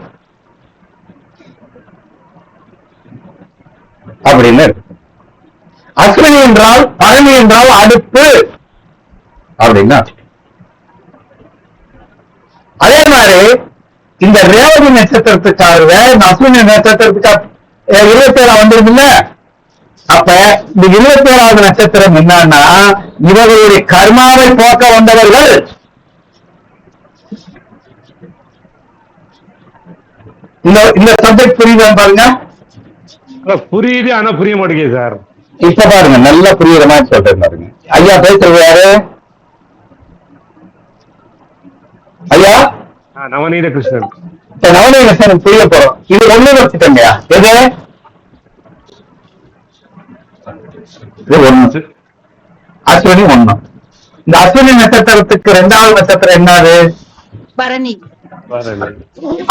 Speaker 1: அப்படின்னு. அஸ்வினி என்றால் பரணி என்றால் அடுப்பு அப்படின்னா. அதே மாதிரி இந்த ரேவதி நட்சத்திரத்துக்காக அஸ்வினி நட்சத்திரத்துக்காக 27 வந்திருக்குல்ல, அப்ப இந்த 27வது நட்சத்திரம் என்னன்னா இவர்களுடைய கர்மாவை போக்க வந்தவர்கள். இந்த சப்ஜெக்ட் புரியுதா பாருங்க.
Speaker 8: புரியுது, ஆனா புரிய மாட்டேங்குது சார்.
Speaker 1: இப்ப பாருங்க, நல்லா புரியுற மாதிரி சொல்றேன் பாருங்க. ஐயா பேசுறது யாரு? ஐயா
Speaker 8: நவநீத கிருஷ்ணன்.
Speaker 1: இப்ப நவநீதம் புரிய போறோம். இது ஒண்ணு வச்சுட்டோங்கயா. எது இது ஒண்ணு, அஸ்வினி ஒண்ணு. இந்த அஸ்வினி நட்சத்திரத்துக்கு 2வது நட்சத்திரம் என்னது?
Speaker 6: பரணி.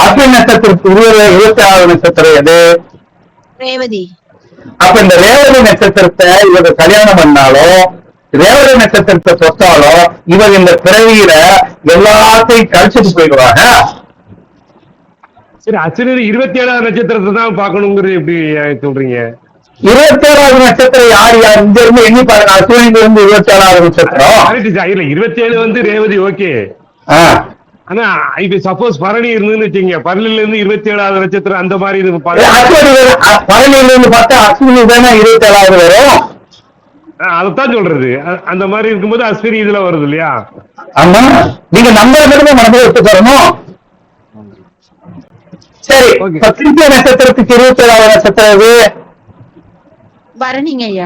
Speaker 1: அஸ்வினி நட்சத்திரத்துக்கு 26வது நட்சத்திரம் எது?
Speaker 6: ரேவதி.
Speaker 1: அப்ப இந்த ரேவதி நட்சத்திரத்தை இவங்க கல்யாணம் பண்ணாலும், ரேவதி நட்சத்திரத்தை தொட்டாலும், இவங்க இந்த பிறவியில எல்லாத்தையும் கழிச்சுட்டு போயிடுவாங்க.
Speaker 8: சரி, அஸ்வினி 27வது நட்சத்திரத்தை தான் பாக்கணுங்கிறது எப்படி சொல்றீங்க?
Speaker 1: 27வது நட்சத்திரம் யார் யார்? இங்க இருந்து எண்ணி பாருங்க. அஸ்வினில இருந்து 27வது நட்சத்திரம்.
Speaker 8: 27 வந்து ரேவதி. ஓகே. ஆனா இப்ப சப்போஸ் பரணி இருந்துன்னு வச்சுங்க, பரணில இருந்து 27வது நட்சத்திரம் அந்த மாதிரி
Speaker 1: பரணில இருந்து பார்த்தா அஸ்வினி தானே 27வது வரும்.
Speaker 8: அதைத்தான் சொல்றது. அந்த மாதிரி இருக்கும்போது அஸ்வினி இதுல வருது இல்லையா?
Speaker 1: ஆமா, நீங்க நம்பர் மட்டும் மனதில் எடுத்து தரணும். சரி, திருப்பிய நட்சத்திரத்துக்கு 27வது நட்சத்திரம் எது?
Speaker 6: பரணிங்க ஐயா.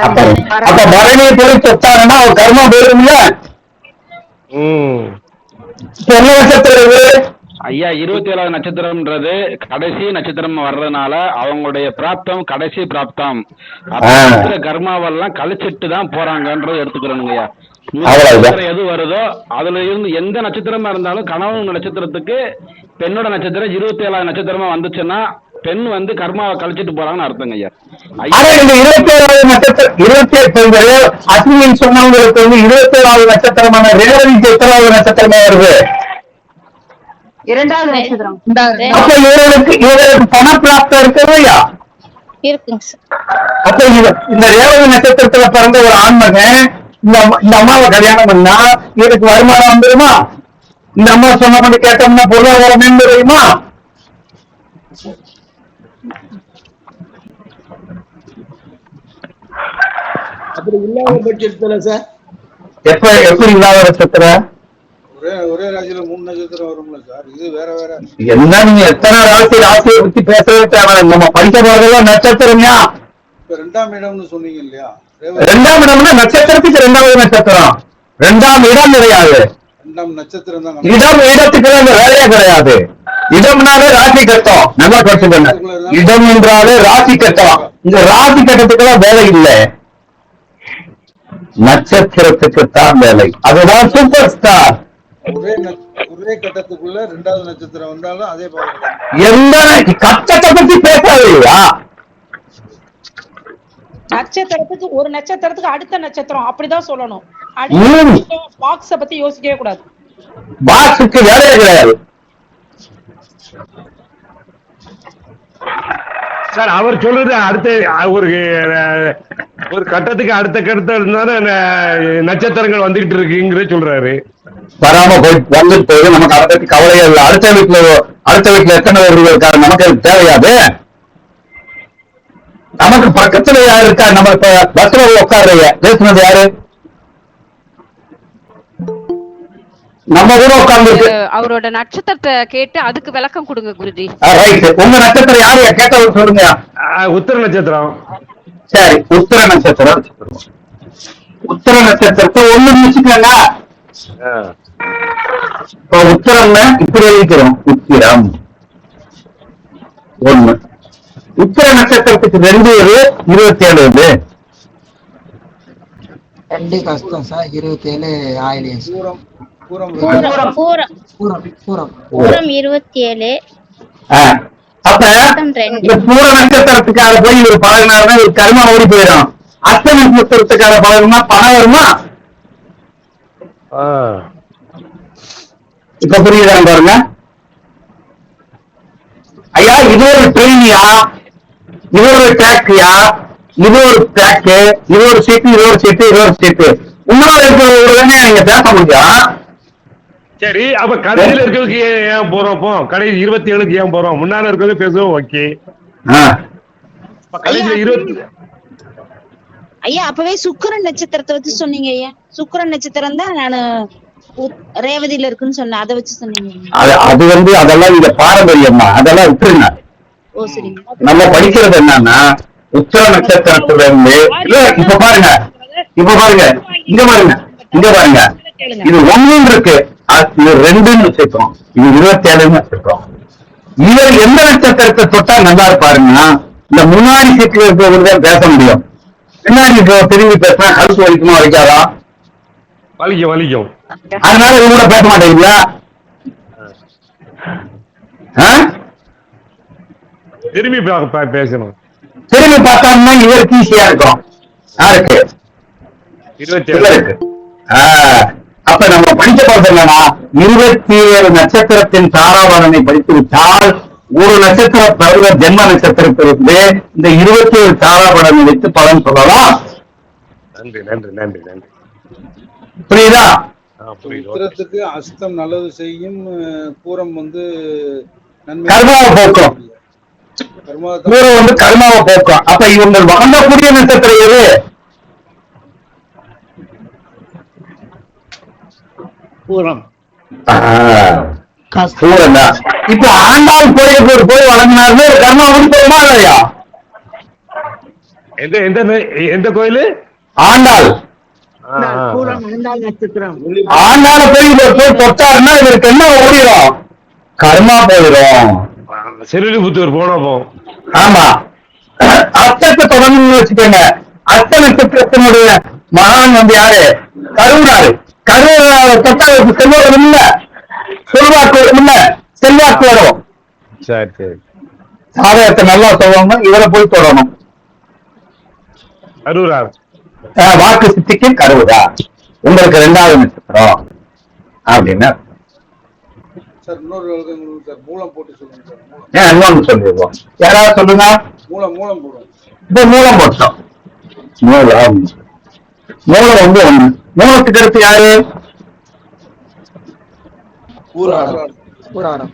Speaker 1: அப்ப பரணியை போய் தொட்டாங்கன்னா அவர் கர்மம் போயிரும்ல. என்ன நட்சத்திரம் இது
Speaker 12: ஐயா? 27வது நட்சத்திரம்ன்றது கடைசி நட்சத்திரம் வர்றதுனால அவங்களுடைய பிராப்தம் கடைசி பிராப்தம். கர்மாவெல்லாம் கழிச்சிட்டு தான் போறாங்கன்றது எடுத்துக்கிறோங்க ஐயா. எது வருதோ அதுல இருந்து எந்த நட்சத்திரமா இருந்தாலும் கணவன் நட்சத்திரத்துக்கு பெண்ணோட நட்சத்திரம் 27வது நட்சத்திரமா வந்துச்சுன்னா பெண் வந்து கர்மாவை கழிச்சிட்டு போறாங்கன்னு அர்த்தங்க ஐயா.
Speaker 1: இந்த 27வது நட்சத்திரம் 28 அஸ்வினி சொன்னவங்களுக்கு வந்து 27வது நட்சத்திரமான ரேவதிக்கு எத்தனாவது நட்சத்திரமா வருது?
Speaker 5: 2வது நட்சத்திரம்.
Speaker 1: அப்ப இவருக்கு பண பிராப்தம் இருக்கிறதா?
Speaker 11: இருக்குங்க சார்.
Speaker 1: அப்ப இந்த ரேவதி நட்சத்திரத்துல பிறந்த ஒரு ஆண்மகன் இந்த அம்மாவை கல்யாணம் பண்ணா இவருக்கு வருமானம் வந்துருமா? இந்த அம்மா சொன்ன பண்ணி கேட்டோம்னா பொருளாதாரம் மேம்படுமா?
Speaker 3: அப்படி இல்லாத பட்சத்துல சார்
Speaker 1: எப்படி இல்லாத பட்சத்துல?
Speaker 7: ஒரே ராசியில 3 நட்சத்திரம் வரும்ல சார். இது வேற வேற.
Speaker 1: என்ன நீங்க எத்தனை ராசியை பத்தி பேசவே தேவை. நம்ம படிக்க போறதா நட்சத்திரம்யா.
Speaker 7: இப்ப 2ஆம் இடம்னு சொன்னீங்க இல்லையா?
Speaker 1: 2ஆம் இடம்னா நட்சத்திரத்துக்கு 2வது நட்சத்திரம். 2ஆம் இடம் கிடையாது.
Speaker 7: 2ஆம் நட்சத்திரம் தான்.
Speaker 1: இடத்துக்கு அந்த வேலையே கிடையாது. இடம்னாலே ராசி கட்டம். நல்லா படிச்சுக்கோங்க. இடம் என்றாலே ராசி கட்டம். இந்த ராசி கட்டத்துக்குலாம் வேலை இல்லை, நட்சத்திரத்துக்கு தான் வேலை. அதுதான் சூப்பர் ஸ்டார்.
Speaker 7: ஒரே கட்டத்துக்குள்ள 2வது நட்சத்திரம் வந்தாலும் அதே பாருங்க.
Speaker 1: எந்த கட்டத்தை பத்தி பேசாதீங்களா?
Speaker 10: நட்சத்திரத்துக்கு ஒரு நட்சத்திரத்துக்கு அடுத்த நட்சத்திரம் அப்படிதான் சொல்லணும். பாக்ஸ பத்தி யோசிக்கவே கூடாது.
Speaker 1: பாக்ஸுக்கு வேலையே கிடையாது
Speaker 8: சார். அவர் சொல்றது அடுத்த ஒரு கட்டத்துக்கு அடுத்த கட்டத்துல இருந்தாலும் நட்சத்திரங்கள் வந்துகிட்டு இருக்குங்கிற சொல்றாரு.
Speaker 1: வராம வந்துட்டு போய் நமக்கு அதை பத்தி கவலையே இல்லை. அடுத்த வீட்டுல எத்தனை பேர் இருக்காரு நமக்கு அது தேவையாது. நமக்கு பக்கத்துல யாரு இருக்கா? நம்ம இப்ப பஸ்ல உட்காருங்க, பேசுனது யாரு? நம்ம கூட உட்கார்ந்து
Speaker 13: அவரோட நட்சத்திரத்தை கேட்டு அதுக்கு விளக்கம் கொடுங்க குருஜி.
Speaker 1: ரைட். உங்க நட்சத்திரம் யாரு கேட்டவர் சொல்லுங்க.
Speaker 8: உத்திர நட்சத்திரம்.
Speaker 1: சரி, உத்திர நட்சத்திரம். உத்திர நட்சத்திரத்தை ஒண்ணு வச்சுக்கோங்க. இப்ப உத்திரம்னா இப்படி எழுதிக்கிறோம். உத்திரம் 1. உத்திர நட்சத்திரத்துக்கு 2 27.
Speaker 14: 2 கஷ்டம் சார். 27 ஆயிலியம்.
Speaker 11: பூரம் 27.
Speaker 1: அப்ப இந்த பூர நட்சத்திரத்துக்காக போய் இவர் பழகினாருன்னா ஒரு கர்மா ஓடி போயிடும். அஸ்த நட்சத்திரத்துக்காக பழகுனா பணம் வருமா? இப்ப புரியுதா பாருங்க ஐயா. இது ஒரு ட்ரெயினியா, இது ஒரு ட்ராக்யா, இது ஒரு ட்ராக்கு, இது ஒரு சீட்டு, இது ஒரு சீட்டு, இது ஒரு சீட்டு. உங்களோட இருக்கிறவங்க நீங்க பேச முடியும்.
Speaker 8: சரி, அப்ப கடைசியில இருக்கிறதுக்கு ஏன் போறோம்? கடைசி 27க்கு ஏன் போறோம்? முன்னால இருக்கிறது பேசுவோம். ஓகே. கடைசியில 20.
Speaker 6: ஐயா அப்பவே சுக்கிரன் நட்சத்திரத்தை வச்சு சொன்னீங்க ஐயா. சுக்கிரன் நட்சத்திரம் தான் நானு ரேவதியில இருக்குன்னு சொன்னேன். அதை வச்சு சொன்னீங்க.
Speaker 1: அது வந்து அதெல்லாம் இந்த பாரம்பரியமா, அதெல்லாம் விட்டுருங்க.
Speaker 6: ஓ சரி.
Speaker 1: நம்ம படிக்கிறது என்னன்னா உத்திர நட்சத்திரத்துல இருந்து இப்ப பாருங்க இங்க பாருங்க இது 1 இருக்கு, இது 2ன்னு வச்சுக்கிறோம், இது 27ன்னு வச்சுக்கிறோம். இவர் எந்த நட்சத்திரத்தை தொட்டா நல்லா இருப்பாருன்னா இந்த முன்னாடி சீட்ல இருக்கிறவங்க பேச முடியும். பின்னாடி திரும்பி பேசினா கருத்து வலிக்குமா வலிக்காதா?
Speaker 8: வலிக்கும் வலிக்கும்.
Speaker 1: அதனால இவங்க கூட பேச மாட்டேங்களா?
Speaker 8: திரும்பி பேசணும்.
Speaker 1: திரும்பி பார்த்தாங்கன்னா இவருக்கு ஈஸியா இருக்கும். யாருக்கு?
Speaker 8: 27.
Speaker 1: அப்ப நம்ம படிக்க போறது என்னன்னா 27 நட்சத்திரத்தின் தாராபலனை படித்து விட்டால் ஒரு நட்சத்திரம் தவிர ஜென்ம நட்சத்திரத்திலிருந்து இந்த 27 தாராபலனை வைத்து பலன் சொல்லலாம்.
Speaker 8: நன்றி நன்றி நன்றி நன்றி.
Speaker 1: புரியுதா?
Speaker 7: உத்திரத்துக்கு அஸ்தம் நல்லது செய்யும், பூரம் வந்து
Speaker 1: கர்மாவை போக்கும், பூரம் வந்து கர்மாவை போக்கும். அப்ப இவங்க வாங்கக்கூடிய நட்சத்திரம் எது?
Speaker 3: பூரம்.
Speaker 1: பூரம் தான். இப்ப ஆண்டாள் கோயிலுக்கு போய் வழங்கினாரு கர்மா முடிப்போமா இல்லையா?
Speaker 8: எந்த கோயிலு?
Speaker 1: ஆண்டாள். ஆண்டாள போய் தொட்டாருன்னா இவருக்கு என்ன ஓடிடும்? கர்மா போயிடும்.
Speaker 8: செல்லிபுத்தூர் போனோம்.
Speaker 1: ஆமா, அர்த்தத்தை தொடர்ந்து வச்சுக்கோங்க. அர்த்த நட்சத்திரத்தினுடைய மகான் வந்து யாரு? கருவூராரு. கருவூராரை தொட்டா செல்வம் இல்ல, செல்வாக்கு இல்ல, செல்வாக்கு வரும்.
Speaker 8: சரி சரி.
Speaker 1: சாதகத்தை நல்லா சொல்லுவாங்க, இவரை போய் தொடரணும்.
Speaker 8: கருவூரார்
Speaker 1: வாக்கு சித்திக்கு கருவுதா உங்களுக்கு 2வது நட்சத்திரம் அப்படின்னு
Speaker 7: சார். இன்னொரு சார் மூலம் போட்டு சொல்லுங்க சார்.
Speaker 1: இன்னொன்னு சொல்லிடுவோம். யாராவது சொல்லுங்க.
Speaker 7: மூலம் போடுவோம்.
Speaker 1: இப்ப மூலம் போட்டோம். மூலம் வந்து 1. மூலத்துக்கு அடுத்து யாரு?
Speaker 14: பூராடம்.
Speaker 1: பூராடம்.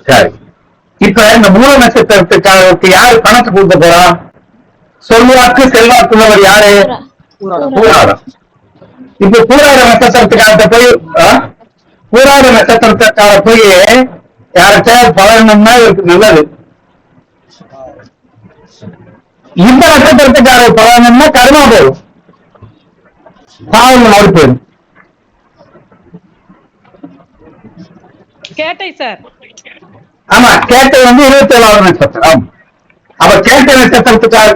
Speaker 1: சரி, இப்ப இந்த மூல நட்சத்திரத்துக்காக யாரு கணக்கு கொடுக்க போறா? சொல்வாக்கு செல்வாக்குள்ளவர் யாரு? பூராடம். இப்ப பூராட நட்சத்திரத்துக்காக போய் பூராட நட்சத்திரத்துக்காக போய் யாருக்காவது பலனம்னா இவருக்கு நல்லது. இந்த நட்சத்திரத்துக்காக பலனம்னா கர்மா போகும், பாவம் மாறி போயிடும்.
Speaker 10: கேட்டை சார்.
Speaker 1: ஆமா, கேட்டை வந்து 27வது நட்சத்திரம். அவ கேட்ட நட்சத்திரத்துக்காக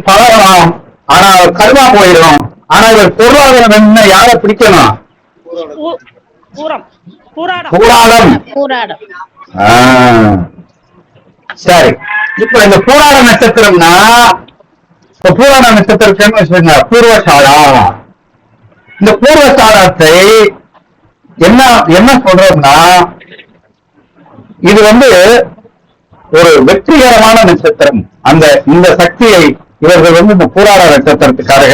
Speaker 1: பலவரம், ஆனா அவர் கர்மா போயிடும். ஆனா இவர் பொருளாதாரம் என்ன யாரை பிடிக்கணும்? பூராடம். சரி, இப்ப இந்த பூராட நட்சத்திரம்னா இப்ப பூராட நட்சத்திரத்துன்னு வச்சுக்கோங்க, பூர்வசாலா. இந்த பூர்வசாலத்தை என்ன சொல்றோம்னா இது வந்து ஒரு வெற்றிகரமான நட்சத்திரம். இந்த சக்தியை இவர்கள் வந்து இந்த பூராட நட்சத்திரத்துக்காக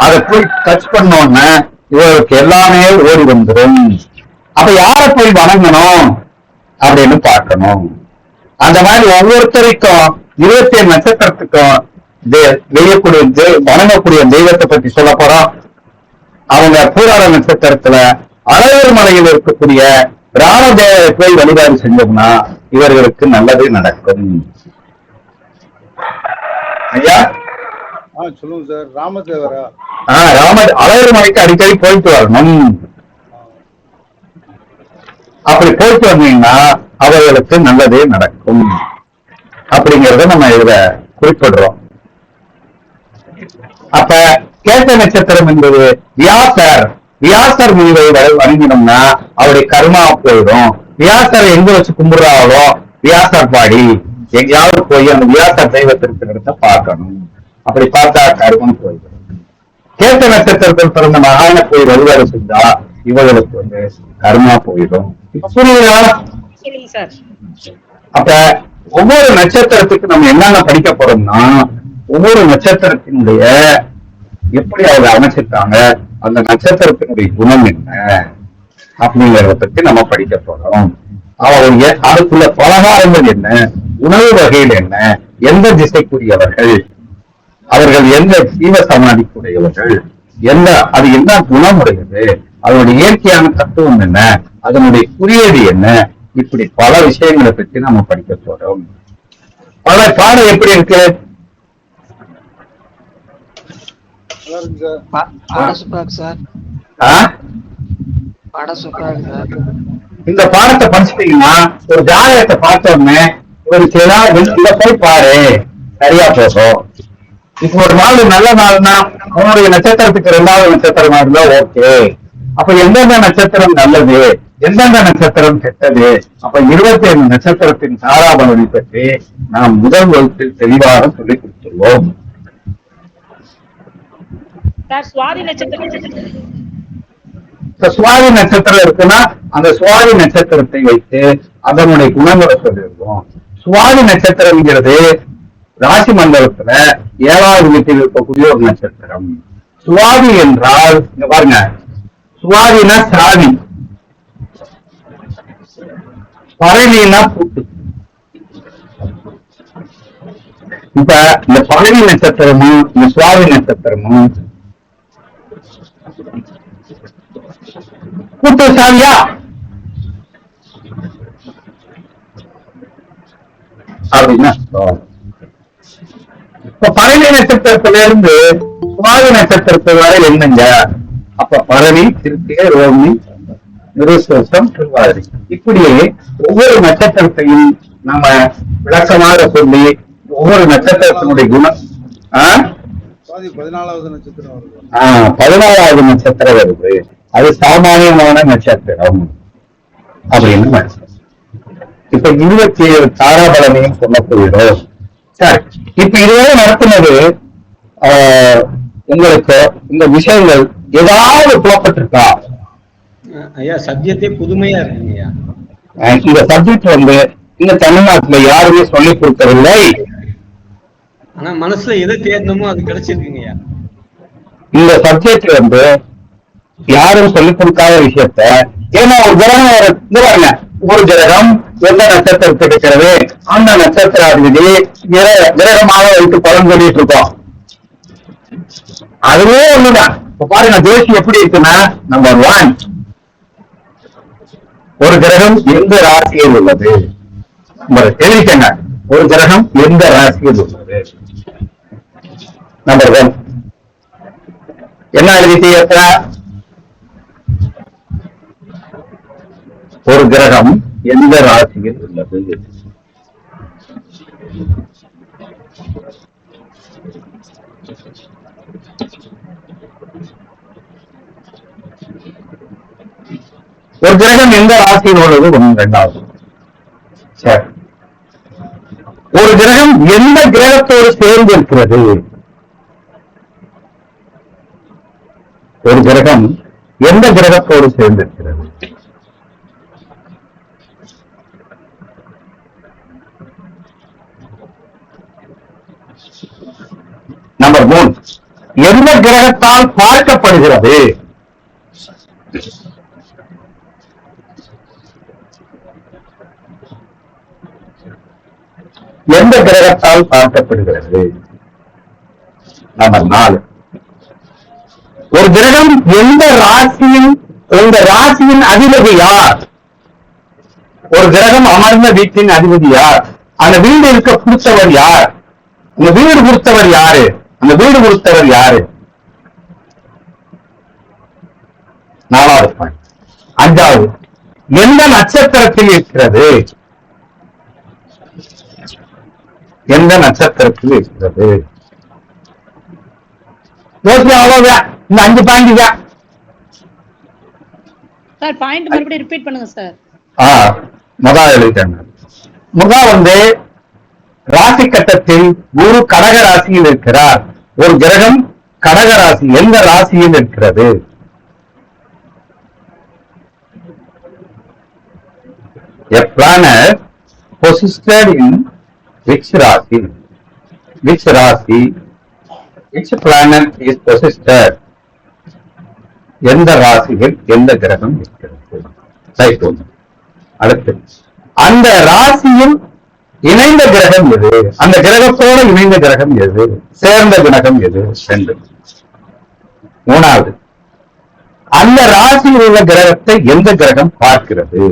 Speaker 1: அதை போய் டச் பண்ணோன்னு இவருக்கு எல்லாமே ஓடி வந்துடும். அப்ப யாரை போய் வணங்கணும் அப்படின்னு பார்க்கணும். அந்த மாதிரி ஒவ்வொருத்தருக்கும் 27 நட்சத்திரத்துக்கும் வணங்கக்கூடிய தெய்வத்தை பற்றி சொல்ல போறோம். அவங்க பூராட நட்சத்திரத்துல அழகர் மலையில் இருக்கக்கூடிய ராமதேவரை போய் வழிபாடு செஞ்சோம்னா இவர்களுக்கு நல்லது நடக்கும். ஐயா
Speaker 7: சொல்லுங்க சார். ராமதேவரா?
Speaker 1: அழகர் மலைக்கு அடிக்கடி போயிட்டு வரணும். அப்படி போயிட்டு வந்தீங்கன்னா அவர்களுக்கு நல்லதே நடக்கும் அப்படிங்கறத நம்ம இதுல குறிப்பிடுறோம். அப்ப கேட்ட நட்சத்திரம் என்பது வியாசர் முனிவை வணங்கினோம்னா அவருடைய கர்மா போயிடும். வியாசரை எங்க வச்சு கும்பிடுறாங்களோ வியாசர் பாடி எங்கேயாவது போய் அந்த வியாசர் தெய்வத்திற்கு பார்க்கணும். அப்படி பார்த்தா கர்மம் போயிடும். கேட்ட நட்சத்திரத்தில் பிறந்த மகான போய் வழிபாடு செஞ்சா இவர்களுக்கு வந்து கர்மா போயிடும். புரியுதா? அப்ப ஒவ்வொரு நட்சத்திரத்துக்கு நம்ம என்னென்ன படிக்க போறோம்னா ஒவ்வொரு நட்சத்திரத்தினுடைய எப்படி அவங்க அமைச்சிருக்காங்க, அந்த நட்சத்திரத்தினுடைய குணம் என்ன அப்படிங்கறத பத்தி நம்ம படிக்க போறோம். அவங்க அதுக்குள்ள பலகாரங்கள் என்ன, உணவு வகைகள் என்ன, எந்த திசைக்குரியவர்கள், அவர்கள் எந்த ஜீவ சமாதிக்குரியவர்கள், அது என்ன குணமுடையது, அதனுடைய இயற்கையான தத்துவம் என்ன, அதனுடைய குறியீடு என்ன, இப்படி பல விஷயங்களை பற்றி நம்ம படிக்க போறோம். பாடம் எப்படி இருக்கு?
Speaker 7: நல்லா இருக்கு சார்.
Speaker 14: பாடம் சூப்பரா இருக்கு சார்.
Speaker 1: ஆ?
Speaker 14: பாடம் சூப்பரா இருக்கு சார்.
Speaker 1: இந்த பாடத்தை படிச்சுட்டீங்கன்னா ஒரு ஜாதகத்தை பார்த்த உடனே இவருக்கு ஏதாவது இங்க போய் பாரு சரியா போகும். இப்போ ஒரு நாள் நல்ல நாள்னா உன்னுடைய நட்சத்திரத்துக்கு 2வது நட்சத்திரமா இருந்தா ஓகே. அப்ப எந்தெந்த நட்சத்திரம் நல்லது, எந்தெந்த நட்சத்திரம் கெட்டது, அப்ப 27 நட்சத்திரத்தின் தாராபலனை பற்றி நாம் முதல் வகுப்பில் தெளிவாக சொல்லிக் கொடுத்துள்ளோம்.
Speaker 10: சார் சுவாதி நட்சத்திரம்
Speaker 1: இப்ப சுவாதி நட்சத்திரம் இருக்குன்னா அந்த சுவாதி நட்சத்திரத்தை வைத்து அதனுடைய குணங்களை சொல்லியிருக்கோம். சுவாதி நட்சத்திரம்ங்கிறது ராசி மண்டலத்துல 7வது வீட்டில் இருக்கக்கூடிய ஒரு நட்சத்திரம். சுவாதி என்றால் இங்க பாருங்க, சுவாதினா சாதி, பரணினா பூட்டு. இப்ப இந்த பரணி நட்சத்திரமும் இந்த சுவாதி நட்சத்திரமும் கூட்டு சாதியா? அப்படின்னா இப்ப பரணி நட்சத்திரத்தில இருந்து சுவாதி நட்சத்திரத்து வரை என்னங்க? அப்ப பரணி, திருத்திகை, ரோகிணி, மிருகசீரிஷம், திருவாதிரை, இப்படியே ஒவ்வொரு நட்சத்திரத்தையும் நம்ம விளக்கமாக சொல்லி ஒவ்வொரு நட்சத்திரத்தினுடைய குணம்.
Speaker 7: 14வது நட்சத்திரம் வருது.
Speaker 1: 14வது நட்சத்திரம் வருது, அது சாமானியமான நட்சத்திரம் அப்படின்னு. இப்ப 27 தாராபலனையும் சொல்ல போகிறோம். சரி, இப்ப இதுவரை நடத்தினது உங்களுக்கு இந்த விஷயங்கள் ஏதாவது புலப்பட்டிருக்கா?
Speaker 4: ஐயா சப்ஜெக்டே புதுமையா இருக்குங்க ஐயா.
Speaker 1: இந்த சப்ஜெக்ட் இந்த தமிழ்நாட்டுல யாருமே சொல்லி கொடுக்கவில்லை.
Speaker 4: ஆனா மனசுல எதை தேடணுமோ அது கிடைச்சிருக்குங்க ஐயா.
Speaker 1: இந்த சப்ஜெக்ட் யாரும் சொல்லிக் கொடுக்காத விஷயத்த, ஏன்னா ஒரு கிரகம் ஒரு கிரகம் எந்த நட்சத்திரத்துக்கு இருக்கிறது, அந்த நட்சத்திர அதிபதி கிரகமாக வைத்து பலன் சொல்லிட்டு இருக்கோம். அதுவே ஒண்ணுதான். இப்ப பாருங்க, ஜோசி எப்படி இருக்குன்னா, நம்பர் 1 ஒரு கிரகம் எந்த ராசியில் உள்ளது, தெரிவிக்கங்க ஒரு கிரகம் எந்த ராசியில் உள்ளது. நம்பர் 1 என்ன எழுதிட்டீங்க? ஒரு கிரகம் எந்த ராசியில் உள்ளது. ஒரு கிரகம் எந்த ராசியில் உள்ளது 2வது. சரி, ஒரு கிரகம் எந்த கிரகத்தோடு சேர்ந்து இருக்கிறது. ஒரு கிரகம் எந்த கிரகத்தோடு சேர்ந்து இருக்கிறது. நம்பர் 3 எந்த கிரகத்தால் பார்க்கப்படுகிறது. எந்த கிரகத்தால் பார்க்கப்படுகிறது. நம்பர் 4 ஒரு கிரகம் எந்த ராசியின் அதிபதி யார். ஒரு கிரகம் அமர்ந்த வீட்டின் அதிபதி யார். அந்த வீடு இருக்க கொடுத்தவர் யார். அந்த வீடு கொடுத்தவர் யாரு. அந்த வீடு கொடுத்தவர் யாரு. 4வது பாயிண்ட். 5வது எந்த நட்சத்திரத்தில் இருக்கிறது. எந்த நட்சத்திரத்தில் இருக்கிறது. அவ்வளவுதான், இந்த 5 பாயிண்ட் தான்.
Speaker 10: சார் பாயிண்ட் மறுபடியும் ரிப்பீட் பண்ணுங்க சார்.
Speaker 1: முதல் எழுதிட்டாங்க. ராசி கட்டத்தில் குரு கடக ராசியில் இருக்கிறார். ஒரு கிரகம் கடக ராசி எந்த ராசியில் இருக்கிறது. A planet posited in which ராசி. Which ராசி, which planet is posited. எந்த ராசியில் எந்த கிரகம் இருக்கிறது. அடுத்து அந்த ராசியில் இணைந்த கிரகம் எது. அந்த கிரகத்தோடு இணைந்த கிரகம் எது. சேர்ந்த கிரகம் எது. 2. 3வது அந்த ராசியில் உள்ள கிரகத்தை எந்த கிரகம் பார்க்கிறது.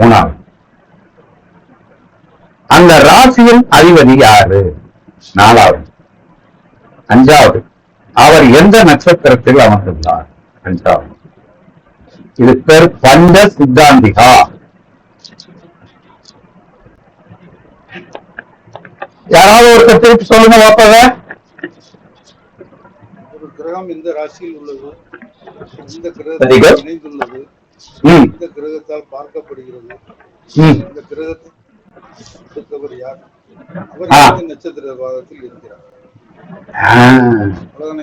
Speaker 1: 3வது அந்த ராசியின் அதிபதி யாரு. 4வது 5வது அவர் எந்த நட்சத்திரத்தில் அமர்ந்துள்ளார் என்றார். இது பேர் பஞ்ச சித்தாந்திகா. யாராவது ஒருத்தர் திருப்பி சொல்லுங்க பார்ப்பத.
Speaker 7: ஒரு கிரகம் எந்த ராசியில் உள்ளது, எந்த கிரகத்தில் இணைந்துள்ளது, எந்த கிரகத்தால் பார்க்கப்படுகிறது, இந்த கிரகத்தை யார், அவர் எந்த நட்சத்திர பாதத்தில் இருக்கிறார்.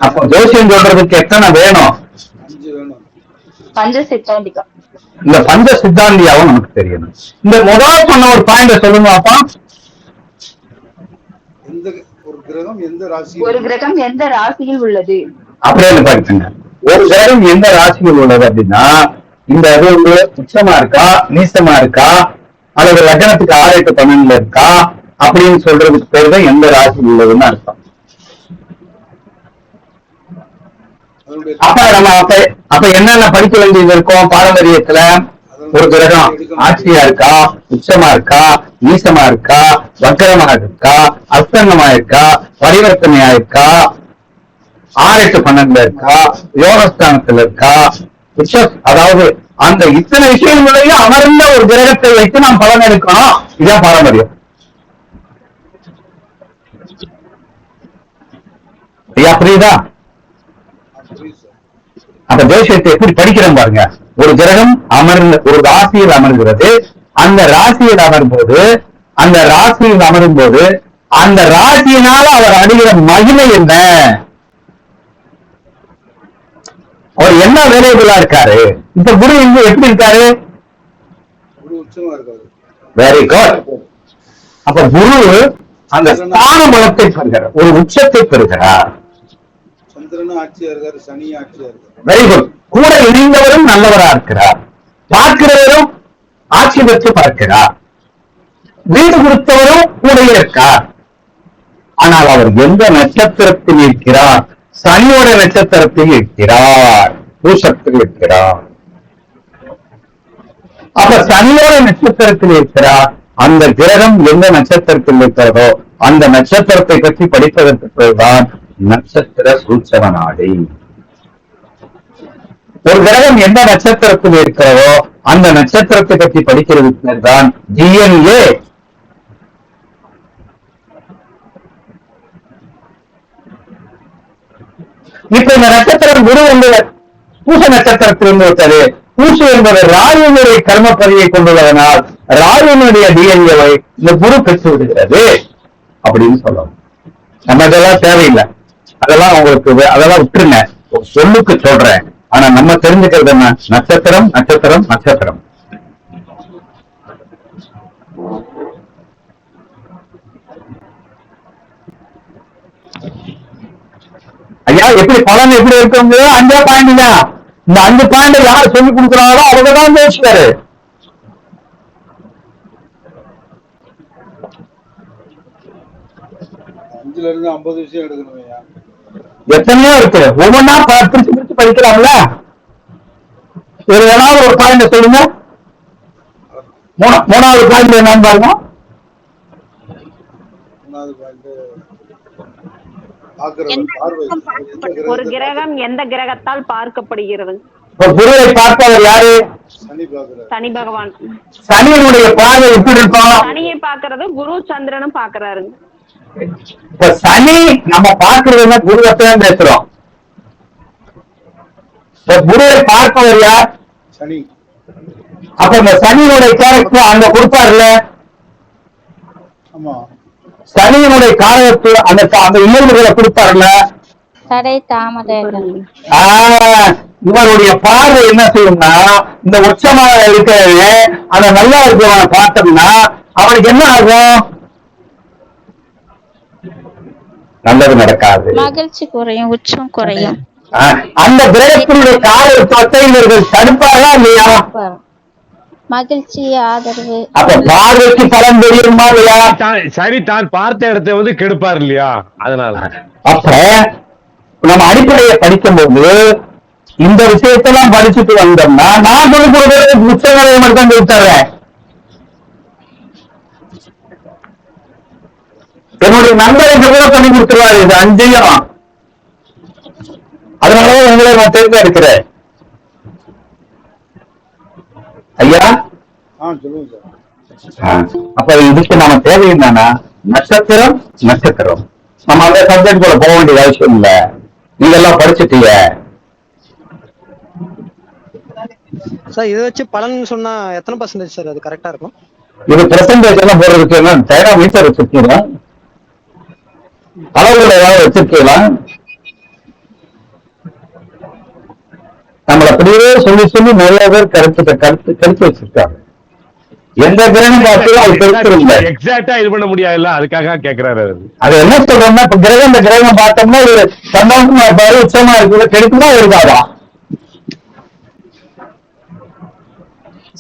Speaker 1: அப்ப ஜோசியம் சொல்றதுக்கு எத்தனை வேணும்?
Speaker 7: 5 வேணும்.
Speaker 5: பஞ்ச சித்தாந்திகா.
Speaker 1: இந்த பஞ்ச சித்தாந்தியாவும் நமக்கு தெரியணும். இந்த முதல் சொன்ன ஒரு பாயிண்ட் சொல்லுங்க அப்பா.
Speaker 7: ஒரு கிரகம்
Speaker 5: எந்த ராசியில் உள்ளது
Speaker 1: அப்படின்னு பாருங்க. ஒரு கிரகம் எந்த ராசியில் உள்ளது அப்படின்னா, இந்த அது வந்து உச்சமா இருக்கா, நீசமா இருக்கா, அல்லது லக்னத்துக்கு 6, 8, 12 இருக்கா அப்படின்னு சொல்றதுக்கு பேர் தான் எந்த ராசியில் உள்ளதுன்னு அர்த்தம். அப்ப நம்ம அப்ப என்னென்ன படிக்க வேண்டியது இருக்கும் பாரம்பரியத்துல? ஒரு கிரகம் ஆட்சியா இருக்கா, உச்சமா இருக்கா, நீசமா இருக்கா, வக்கரமா இருக்கா, அஸ்தங்கமா இருக்கா, பரிவர்த்தனையா இருக்கா, 6, 8, 12 இருக்கா, யோகஸ்தானத்துல இருக்கா, அதாவது அந்த இத்தனை விஷயங்களையும் அமர்ந்த ஒரு கிரகத்தை வைத்து நாம் பலன் எடுக்கணும். இதுதான் பாரம்பரியம். ஐயா புரியுதா? அந்த தேசத்தை எப்படி படிக்கிறோம் பாருங்க. ஒரு கிரகம் ஒரு ராசியில் அமர்கிறது. அந்த ராசியில் அமரும்போது அந்த ராசியினால அவர் அடைகிற மகிமை என்ன, அவர் என்ன வேலைகளா இருக்காரு. இப்ப குரு இங்க எப்படி இருக்காரு? Very good. அப்ப குரு அந்த ஸ்தான பலத்தை பெறுகிறார், ஒரு உச்சத்தை பெறுகிறார். Very good. கூட இணைந்தவரும் நல்லவரா இருக்கிறார், பார்க்கிறவரும் ஆட்சி பெற்று பார்க்கிறார், வீடு கொடுத்தவரும் கூட இருக்கார். ஆனால் அவர் எந்த நட்சத்திரத்தில் இருக்கிறார்? சனியோட நட்சத்திரத்தில் இருக்கிறார், பூசத்தில் இருக்கிறார். அப்ப சனியோட நட்சத்திரத்தில் இருக்கிறார். அந்த கிரகம் எந்த நட்சத்திரத்தில் இருக்கிறதோ அந்த நட்சத்திரத்தை பற்றி படிப்பதற்கு பிறகுதான் நட்சத்திர சூட்சம நாடி. ஒரு கிரகம் எந்த நட்சத்திரத்தில் இருக்கிறதோ அந்த நட்சத்திரத்தை பற்றி படிக்கிறதுக்கு தான் டிஎன்ஏ. இப்ப இந்த நட்சத்திரம் குரு என்பது பூச நட்சத்திரத்திலிருந்து விட்டது. பூசு என்பது ராயுனுடைய கர்மப்பதிவை கொண்டுள்ளதனால் ராயுனுடைய டிஎன்ஏவை இந்த குரு பெற்று விடுகிறது அப்படின்னு சொல்லணும். நம்ம இதெல்லாம் தேவையில்லை, அதெல்லாம் உங்களுக்கு அதெல்லாம் விட்டுருங்க, சொல்லுக்கு சொல்றேன். ஆனா நம்ம தெரிஞ்சுக்கிறது என்ன? நட்சத்திரம் நட்சத்திரம் நட்சத்திரம். ஐயா எப்படி பலன் எப்படி இருக்குங்க? 5 பாயிண்ட் தான். இந்த 5 பாயிண்ட் யார் சொல்லி கொடுக்குறாங்களோ அவங்க தான் பேசுவாரு.
Speaker 7: இருந்து 50 விஷயம் எடுக்கணும்.
Speaker 1: எத்தனையோ இருக்கு, ஒவ்வொன்னா பிரிச்சு பிரிச்சு படிக்கலாம்ல. ஏதாவது ஒரு பாயிண்ட் சொல்லுங்க. 3வது பாயிண்ட் என்னன்னு பாருங்க.
Speaker 7: 3வது பாயிண்ட்
Speaker 10: ஒரு கிரகம் எந்த கிரகத்தால் பார்க்கப்படுகிறது?
Speaker 1: குருவை பார்ப்பவர் யாரு?
Speaker 10: சனி பகவான்.
Speaker 1: சனியினுடைய பார்வை எப்படி இருக்கும்?
Speaker 10: சனியை பார்க்கறது குரு சந்திரனும் பார்க்கறாரு.
Speaker 1: இப்ப சனி நம்ம பார்க்கறதுன்னா குருவத்தான் பேசுறோம். குருவை பார்ப்பவர் யார்?
Speaker 7: சனி.
Speaker 1: அப்ப இந்த சனியினுடைய கேரக்டர் அங்க கொடுப்பாருல்ல.
Speaker 7: ஆமா.
Speaker 1: சனியினுடைய காரகத்து அந்த இயல்புகளை கொடுப்பாருல்ல.
Speaker 11: தடை தாமதம்.
Speaker 1: இவருடைய பார்வை என்ன செய்யும்னா, இந்த உச்சமாக இருக்கிறது அந்த நல்லா இருக்கிறவனை பார்த்தோம்னா அவனுக்கு என்ன ஆகும்? நல்லது நடக்காது,
Speaker 11: மகிழ்ச்சி குறையும், உச்சம் குறையும்.
Speaker 1: அந்த கிரகத்தினுடைய காரகத்தை இவர்கள் தடுப்பாரா இல்லையா?
Speaker 11: மகிழ்ச்சி ஆதரவு.
Speaker 1: அப்ப பார்வைக்கு பலன் தெரியுமா இல்லையா?
Speaker 8: சரி, தான் பார்த்த இடத்தை வந்து கெடுப்பார் இல்லையா? அதனால
Speaker 1: அப்ப நம்ம அடிப்படையை படிக்கும் போது இந்த விஷயத்தெல்லாம் படிச்சுட்டு வந்தோம்னா நான் சொல்லி கொடுக்கறது புத்தகங்களை மட்டும் கொடுத்துறேன். என்னுடைய நண்பரை கூட பண்ணி கொடுத்துருவாரு. இது 5 அதனாலதான் உங்களை நான் தேர்ந்தெடுக்கிறேன். ஐயா
Speaker 7: சொல்லுங்க சார்.
Speaker 1: அப்ப இதுக்கு நம்ம தேவை என்னன்னா நட்சத்திரம். நம்ம அந்த சப்ஜெக்ட் கூட போக வேண்டிய அவசியம் இல்ல. நீங்க எல்லாம் படிச்சுட்டீங்க
Speaker 14: சார். இதை வச்சு பலன் சொன்னா எத்தனை பர்சன்டேஜ் சார் அது கரெக்டா இருக்கும்?
Speaker 1: இது பெர்சன்டேஜ் எல்லாம் போடுறதுக்கு என்ன டைனா மீட்டர் வச்சிருக்கீங்களா? அளவுகள் ஏதாவது வச்சிருக்கீங்களா? நம்மள அப்படியே சொல்லி நிறைய பேர் கருத்து வச்சிருக்காங்க. எந்த கிரகம் பார்த்தாலும் அது பெருசு
Speaker 8: எக்ஸாக்டா இது பண்ண முடியாதுல்ல, அதுக்காக கேக்குறாரு. அது
Speaker 1: என்ன சொல்றோம்னா இப்ப இந்த கிரகம் பார்த்தோம்னா ஒரு சந்தோஷமா இருப்பாரு, உச்சமா இருக்குது, கெடுக்குமா இருக்காதா?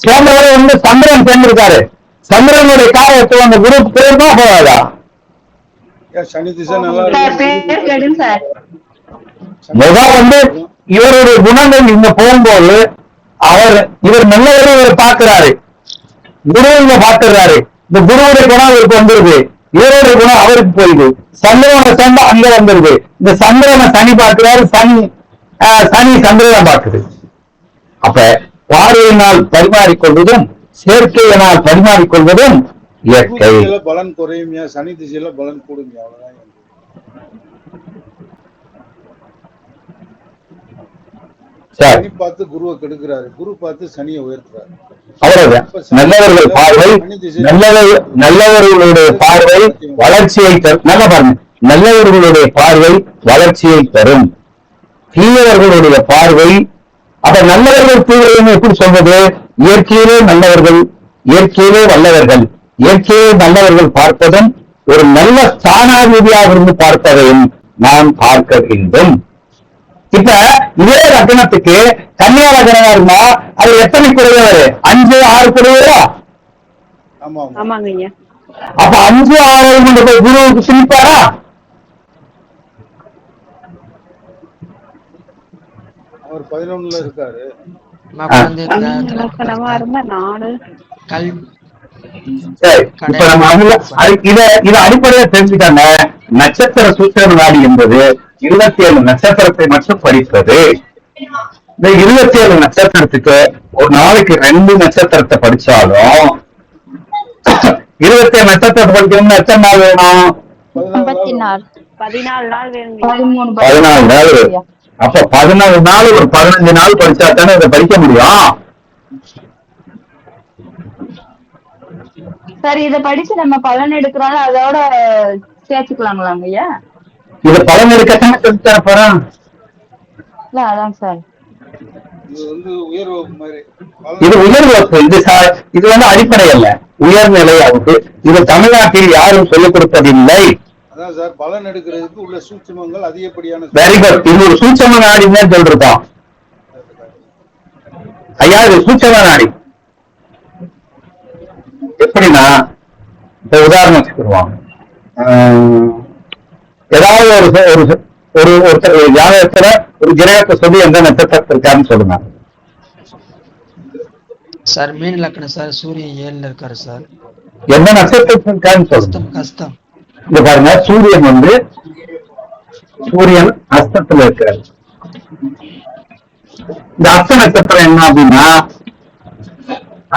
Speaker 1: சோமவாரம் வந்து சந்திரன் சேர்ந்திருக்காரு. சந்திரனுடைய காலத்துல அந்த குரூப் பேருமா போகாதா?
Speaker 7: சனி திசை நல்லா
Speaker 1: முகம் வந்து இவருடைய குணங்கள் இங்க போகும்போது இவர் நல்லவரை இவர் பார்க்கிறாரு, குரு இங்க பார்க்கிறாரு. இந்த குருவுடைய குணம் இவருக்கு வந்துருது, இவருடைய குணம் அவருக்கு போயிடுது. சந்திரனை சேர்ந்து அங்க வந்துருது. இந்த சந்திரனை சனி பார்க்கிறாரு, சனி சந்திரனை பார்க்குது. அப்ப பார்வையினால் பரிமாறிக்கொள்வதும் சேர்க்கையினால் பரிமாறிக்கொள்வதும் இயற்கை.
Speaker 7: பலன் குறையும், சனி திசையில பலன் கூடும். அவ்வளவுதான். சனி பார்த்து குருவை கெடுக்கிறாரு, குரு பார்த்து சனியை உயர்த்துறாரு. அவ்வளவுதான்.
Speaker 1: நல்லவர்கள் பார்வை, நல்லவர்களுடைய பார்வை வளர்ச்சியை தரும். நல்லா பாருங்க, நல்லவர்களுடைய பார்வை வளர்ச்சியை தரும். தீயவர்களுடைய பார்வை, அப்ப நல்லவர்கள் தீவிரம் எப்படி சொல்வது? இயற்கையிலே நல்லவர்கள், இயற்கையிலே வல்லவர்கள், இயற்கையிலே நல்லவர்கள் பார்ப்பதும் ஒரு நல்ல ஸ்தானாதிபதியாக இருந்து பார்ப்பதையும் நாம் பார்க்க வேண்டும். இப்ப இதே லக்னத்துக்கு கன்னியா லக்னமா இருந்தா அது எத்தனை குறையவர்? 5, 6 குறையவரா? அப்ப 5, 6 கொண்டு போய் குருவுக்கு சிரிப்பாரா?
Speaker 7: அவர் 11ல இருக்காரு.
Speaker 1: இப்ப நம்ம இத அடிப்படையா தெரிஞ்சுக்காங்க. நட்சத்திர சூத்திர நாடி என்பது 27 நட்சத்திரத்தை மட்டும் படிப்பது. இந்த 27 நட்சத்திரத்துக்கு ஒரு நாளைக்கு 2 நட்சத்திரத்தை படிச்சாலும் 27 நட்சத்திரத்தை படிக்கணும்னு எத்தனை நாள் வேணும்?
Speaker 5: 14 நாள் வேணும்.
Speaker 1: 14 நாள். அப்ப 14 நாள் ஒரு 15 நாள் படிச்சா தானே இதை படிக்க முடியும்.
Speaker 5: சரி, இத படிச்சு நம்ம பலன் எடுக்கிறோம், அதோட சேர்த்துக்கலாங்களாங்க ஐயா?
Speaker 1: இது பலன் எடுக்கத்தானே சொல்லி தர போறோம்.
Speaker 5: இல்ல அதான் சார்,
Speaker 7: இது வந்து உயர் வகுப்பு மாதிரி.
Speaker 1: இது உயர் வகுப்பு. இது வந்து அடிப்படை அல்ல, உயர்நிலை வகுப்பு. இது தமிழ்நாட்டில் யாரும் சொல்லிக் கொடுப்பதில்லை.
Speaker 7: அதான் சார், பலன் எடுக்கிறதுக்கு உள்ள சூட்சுமங்கள் அதிகப்படியான.
Speaker 1: Very good. இது ஒரு சூட்சம நாடின்னு சொல்லிருக்கோம் ஐயா. இது சூட்சம நாடி. எப்படின்னா இப்ப உதாரணம் வச்சுக்கிடுவாங்க. ஏதாவது ஒருத்தர் ஜாதகத்துல ஒரு கிரகத்தை சொல்லி எந்த நட்சத்திரத்தில் இருக்காருன்னு சொல்லுங்க
Speaker 14: சார். மீன் லக்னம் சார், சூரியன் 7ல இருக்காரு சார்.
Speaker 1: எந்த நட்சத்திரத்தில் இருக்காருன்னு சொல்லுங்க.
Speaker 14: கஷ்டம்.
Speaker 1: இங்க பாருங்க, சூரியன் அஸ்தத்துல இருக்காரு. இந்த அஸ்த நட்சத்திரம் என்ன அப்படின்னா,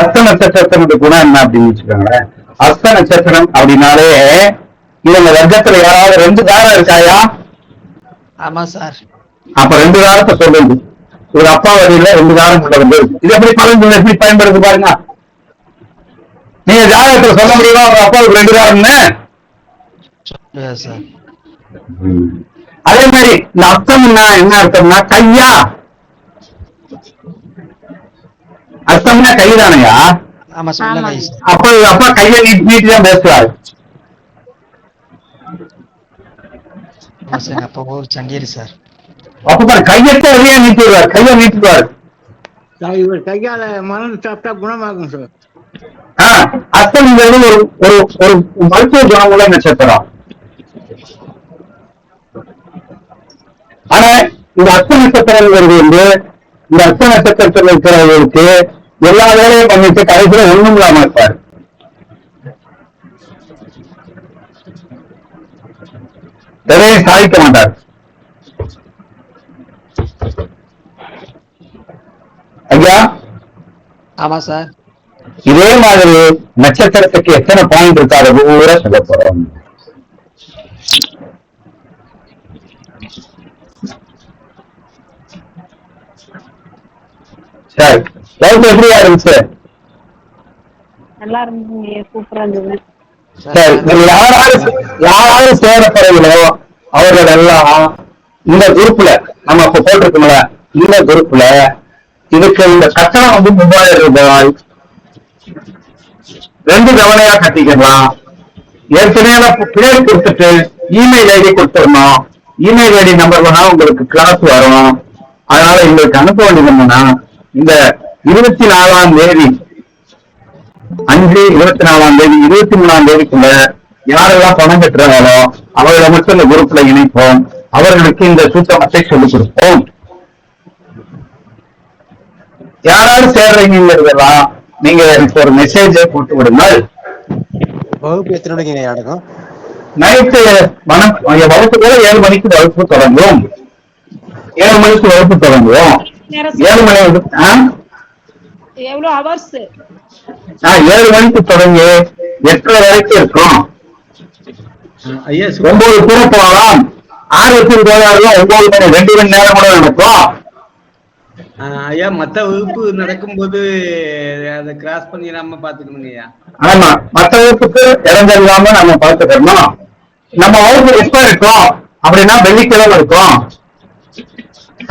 Speaker 1: அஸ்த நட்சத்திரத்தினுடைய குணம் என்ன அப்படின்னு வச்சுக்கோங்களேன். அஸ்த நட்சத்திரம் அப்படின்னாலே இவங்க வர்க்கத்துல யாராவது 2 தாரம் இருக்காயா?
Speaker 14: ஆமா சார்.
Speaker 1: அப்ப 2 தாரத்தை சொல்லுங்க. ஒரு அப்பா வழியில 2 தாரம் கொண்டு. இது எப்படி பலன் எப்படி பயன்படுது பாருங்க. நீங்க ஜாதகத்துல சொல்ல முடியுமா ஒரு அப்பாவுக்கு 2 தாரம்னு? அதே மாதிரி இந்த அர்த்தம்னா என்ன அர்த்தம்னா கையா? அர்த்தம்னா கைதானையா? அப்ப அப்பா கையை நீட்டி தான் பேசுவாரு.
Speaker 14: சங்கேரி சார்.
Speaker 1: அப்ப பாரு, கையத்தை வெளியே நீட்டிடுவார், கையை நீட்டிடுவார்.
Speaker 3: இவர் கையால மனம் சாப்பிட்டா குணமாகும் சார்.
Speaker 1: அர்த்தம்ங்கிறது ஒரு ஒரு மருத்துவ குணமுள்ள நட்சத்திரம். ஆனா இந்த அர்த்த நட்சத்திரங்கிறது வந்து இந்த அர்த்த நட்சத்திரத்தில் இருக்கிறவர்களுக்கு எல்லா வேலையும் பண்ணிட்டு கடைசியில ஒண்ணும் இல்லாம இருப்பாரு. எதையும் சாதிக்க மாட்டார். ஐயா
Speaker 14: ஆமா சார்.
Speaker 1: இதே மாதிரி நட்சத்திரத்துக்கு எத்தனை பாயிண்ட் இருக்கா அதை பூரா சொல்ல போறோம். சரி, லைஃப் எப்படியா இருந்துச்சு?
Speaker 10: நல்லா இருந்தீங்க, சூப்பரா இருந்தது.
Speaker 1: சரி, யாராவது சேரப்படுறீங்களோ அவர்கள் எல்லாம் இந்த குரூப்ல நம்ம இப்ப போட்டிருக்கோம்ல, இந்த குரூப்ல இதுக்கு இந்த கட்டணம் வந்து 3000 ரூபாய் 2 தவணையா கட்டிக்கலாம். ஏற்கனவே பேர் கொடுத்துட்டு இமெயில் ஐடி கொடுத்துடணும். இமெயில் ஐடி நம்பர் வேணா உங்களுக்கு கிளாஸ் வரும். அதனால எங்களுக்கு அனுப்ப வேண்டியது என்னன்னா, இந்த 24ஆம் தேதி 5/24ஆம் தேதி 23ஆம் தேதிக்குள்ள யாரெல்லாம் பணம் கட்டுறாங்களோ அவர்களை மட்டும் இந்த குரூப்ல இணைப்போம். அவர்களுக்கு இந்த சூத்திரத்தை சொல்லிக் கொடுப்போம். யாராவது சேர்றீங்கிறதெல்லாம் நீங்க எனக்கு ஒரு மெசேஜை போட்டு விடுங்கள்.
Speaker 14: வகுப்பு எத்தனை மணிக்கு நடக்கும்?
Speaker 1: நைட்டு வகுப்பு கூட 7 மணிக்கு வகுப்பு தொடங்கும். 7 மணிக்கு வகுப்பு தொடங்குவோம். 7 மணி
Speaker 10: எவ்வளவு ஹவர்ஸ்?
Speaker 1: 7 மணிக்கு தொடங்கி 8:30 வரைக்கும் இருக்கும். 9 கூட போகலாம். 6 போயாலும் 9 மணி 2 மணி நேரம் கூட நடக்கும்.
Speaker 4: ஐயா மத்த வகுப்பு நடக்கும்போது அதை கிராஸ் பண்ணி நம்ம பாத்துக்கணுங்க ஐயா.
Speaker 1: ஆமா, மத்த வகுப்புக்கு இடைஞ்சல் இல்லாம நம்ம பார்த்துக்கணும். நம்ம வகுப்பு எப்ப இருக்கும் அப்படின்னா வெள்ளிக்கிழமை இருக்கும்,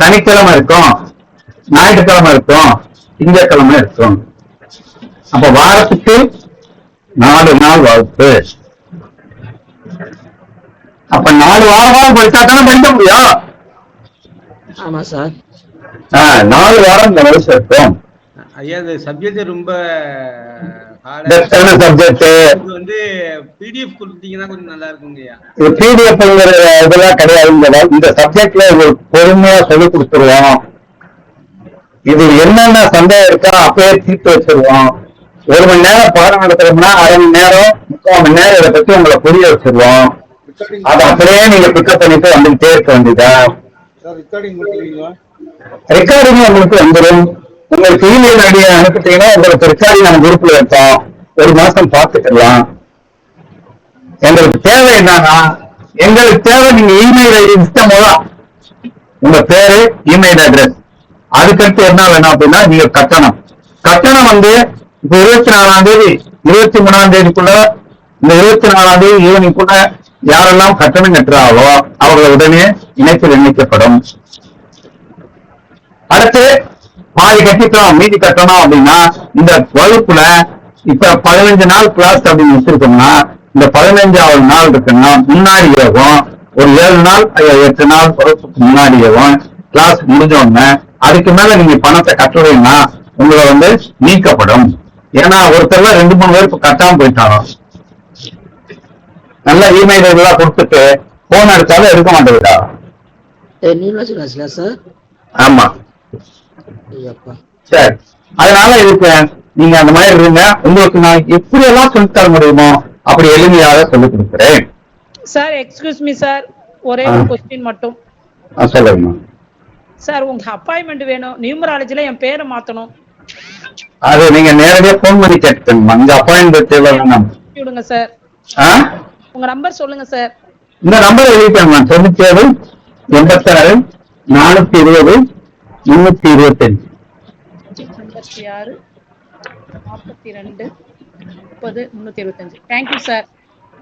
Speaker 1: சனிக்கிழமை இருக்கும், ஞாயிற்றுக்கிழமை இருக்கும், திங்கட்கிழமை இருக்கும். அப்ப வாரத்துக்கு 4 நாள் வகுப்பு. அப்ப 4 வாரம் படிச்சா தானே படிக்க முடியும்.
Speaker 14: ஆமா சார்.
Speaker 1: 4 வாரம் இந்த வயசு இருக்கும்.
Speaker 4: ஐயா இந்த சப்ஜெக்ட் ரொம்ப
Speaker 1: சப்ஜெக்ட்
Speaker 4: வந்து பிடிஎஃப் கொடுத்தீங்கன்னா கொஞ்சம் நல்லா இருக்குங்கய்யா.
Speaker 1: பிடிஎஃப் இதெல்லாம் கிடையாது. இந்த சப்ஜெக்ட்ல உங்களுக்கு பொறுமையா சொல்லி கொடுத்துருவோம். இது என்னென்ன சந்தேகம் இருக்கா அப்பயே தீர்த்து வச்சிருவோம். 1 மணி நேரம் பாடம் நடத்துறோம்னா 1/2 மணி நேரம் 3/4 மணி நேரம் இதை பத்தி உங்களை புரிய வச்சிருவோம். அதை அப்படியே நீங்க பிக்கப் பண்ணிட்டு வந்துகிட்டே இருக்க வேண்டியதான். ரெக்கார்டிங் உங்களுக்கு வந்துடும். உங்களுக்கு இமெயில் ஐடியா அனுப்பிட்டீங்கன்னா உங்களுக்கு ரெக்கார்டிங் நம்ம குரூப்ல வைப்போம். 1 மாசம் பார்த்துக்கலாம். எங்களுக்கு தேவை என்னன்னா, எங்களுக்கு தேவை நீங்க இமெயில் ஐடி சிஸ்டம் மூலம் உங்க பேரு, இமெயில் அட்ரஸ், அதுக்கடுத்து என்ன வேணும் அப்படின்னா நீங்க கட்டணம் வந்து இப்ப 24ஆம் தேதி 23ஆம் தேதிக்குள்ள, இந்த 24ஆம் தேதி ஈவினிங்குள்ள யாரெல்லாம் கட்டணம் கட்டுறாங்களோ அவர்கள் உடனே இணைப்பில் இணைக்கப்படும். அடுத்து பாதி கட்டிட்டோம் மீதி கட்டணும் அப்படின்னா இந்த வகுப்புல இப்ப 15 நாள் கிளாஸ் அப்படின்னு வச்சிருக்கோம்னா இந்த 15ஆவது நாள் இருக்குன்னா முன்னாடியேவும் ஒரு 7 நாள் 8 நாள் வகுப்புக்கு முன்னாடியேவும் கிளாஸ் முடிஞ்ச உடனே அதுக்கு மேல நீங்க பணத்தை கட்டலைன்னா உங்களை வந்து நீக்கப்படும். ஏன்னா ஒருத்தர் 2-3 பேருக்கு கட்டாம போயிட்டாங்க. நல்ல இமெயில் இதெல்லாம் கொடுத்துட்டு போன் அடிச்சாலும் எடுக்க மாட்டேங்குதா? ஆமா, சரி. அதனால இதுக்கு நீங்க அந்த மாதிரி இருங்க. உங்களுக்கு நான் எப்படி எல்லாம் சொல்லி தர முடியுமோ அப்படி எளிமையாக சொல்லிக் கொடுக்கிறேன்.
Speaker 10: சார் எக்ஸ்கியூஸ் மீ சார், ஒரே ஒரு கொஸ்டின் மட்டும்.
Speaker 1: சொல்லுங்க
Speaker 10: சார், உங்க அப்பாயின்மெண்ட் வேணும். நியூமராலஜில என் பேரை மாத்தணும்.
Speaker 1: அது நீங்க நேரடியா போன் பண்ணி கேட்டுக்கணுமா? இந்த அப்பாயின்மெண்ட் தேவை வேணாம்.
Speaker 10: விடுங்க சார். உங்க நம்பர் சொல்லுங்க சார்.
Speaker 1: இந்த நம்பர் எழுதிட்டேன். 97 86 420 325.
Speaker 10: 86 42 30 325. Thank you sir.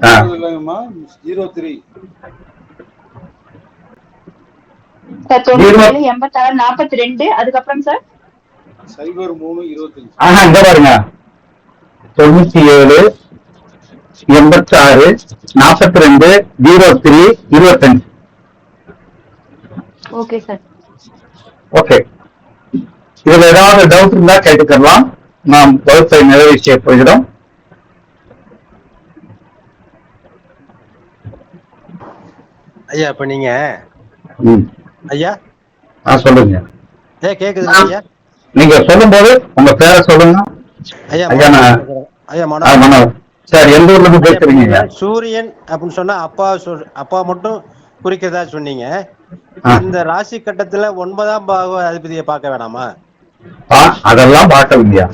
Speaker 7: 03
Speaker 5: 96 42 அதுக்கப்புறம் சார்
Speaker 7: 0325.
Speaker 1: இங்க பாருங்க, 97 86 42 03 25.
Speaker 5: Okay sir.
Speaker 1: ஓகே, இதுல ஏதாவது டவுட் இருந்தா கேட்டுக்கலாம். நாம் வகுப்பை நிறைவு செய்ய போகிறோம்.
Speaker 14: ஐயா இப்ப நீங்க ஐயா
Speaker 1: சொல்லுங்க.
Speaker 14: கேக்குது ஐயா?
Speaker 1: நீங்க சொல்லும் போது உங்க பேரை சொல்லுங்க.
Speaker 14: ஐயா ஐயா
Speaker 1: சார், எந்த ஊர்ல இருந்து பேசுறீங்க?
Speaker 14: சூரியன் அப்படின்னு சொன்னா அப்பா மட்டும் குறிக்கிறதா சொன்னீங்க. இந்த ராசி கட்டத்துல 9ஆம் பாவ அதிபதியை பார்க்க வேணாமா?
Speaker 1: அதெல்லாம் பார்க்கலையா?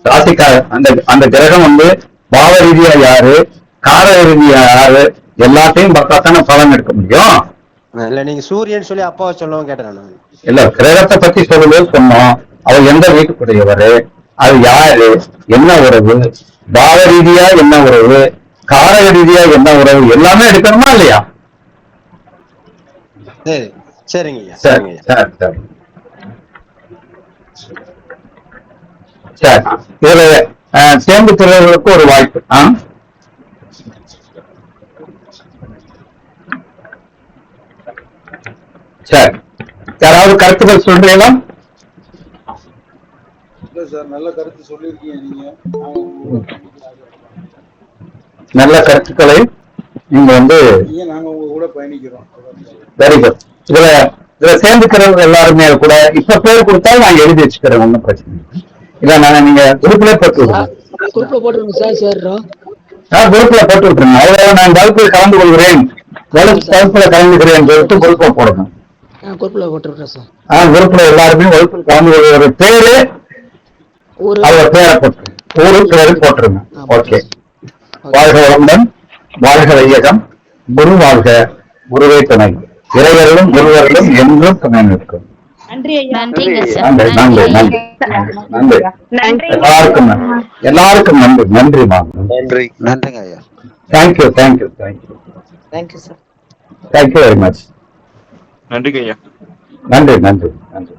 Speaker 1: ராசிக்கார அந்த அந்த கிரகம் வந்து பாவ ரீதியா யாரு, கார ரீதியா யாரு, எல்லாத்தையும் பார்த்தா தானே பலன் எடுக்க முடியும்.
Speaker 14: இல்ல நீங்க சூரியன் சொல்லி அப்பாவை சொல்லவும் கேட்டேன் நான்.
Speaker 1: இல்ல கிரகத்தை பத்தி சொல்லும்போது சொன்னோம், அவர் எந்த வீட்டுக்குரியவரு, அது யாரு, என்ன உறவு, பாவ ரீதியா என்ன உறவு, காரக ரீதியா என்ன உறவு, எல்லாமே எடுக்கணுமா இல்லையா?
Speaker 14: சரி சரிங்க
Speaker 1: சரி சரி சரி சரி. இதுல சேர்ந்து பிறர்களுக்கு ஒரு வாய்ப்பு. சரி, யாராவது கருத்துக்கள் சொல்றீங்களா?
Speaker 7: இல்ல சார், நல்ல கருத்து சொல்லியிருக்கீங்க நீங்க.
Speaker 1: நல்ல கருத்துக்களை நீங்க வந்து
Speaker 7: நாங்க உங்க கூட பயணிக்கிறோம்.
Speaker 1: Very good. இதுல இதுல சேர்ந்துக்கிறவங்க எல்லாருமே கூட இப்ப பேர் கொடுத்தாலும் நான் எழுதி வச்சுக்கிறேன், ஒன்றும் பிரச்சனை இல்லை. இல்ல நான் நீங்க குரூப்ல போட்டு விடுங்க.
Speaker 15: குரூப்ல போட்டுருங்க சார். சேர்றோம்.
Speaker 1: குரூப்ல போட்டு விட்டுருங்க. அவ்வளவு நான் வகுப்பில் கலந்து கொள்கிறேன், வகுப்புல கலந்துக்கிறேன் சொல்லிட்டு குரூப்ல போடுங்க.
Speaker 15: குரூப்ல போட்டு விடுறேன் சார்.
Speaker 1: குரூப்ல எல்லாருமே வகுப்பில் கலந்து கொள்கிற பேரு அவர் பேரை போட்டு ஊரு பேரு போட்டுருங்க. ஓகே. வாழ்க வளமுடன், வாழ்க வையகம், குரு வாழ்க, குருவே துணை, இறைவர்களும் குருவர்களும் என்றும் துணை நிற்கும்.
Speaker 6: நன்றி
Speaker 1: நன்றி நன்றி நன்றி நன்றி. எல்லாருக்கும் எல்லாருக்கும் நன்றி. நன்றிமா.
Speaker 14: நன்றி. நன்றிங்க ஐயா.
Speaker 1: Thank you thank you thank you
Speaker 14: thank you sir.
Speaker 1: Thank you very much.
Speaker 8: நன்றிங்க ஐயா.
Speaker 1: நன்றி நன்றி நன்றி.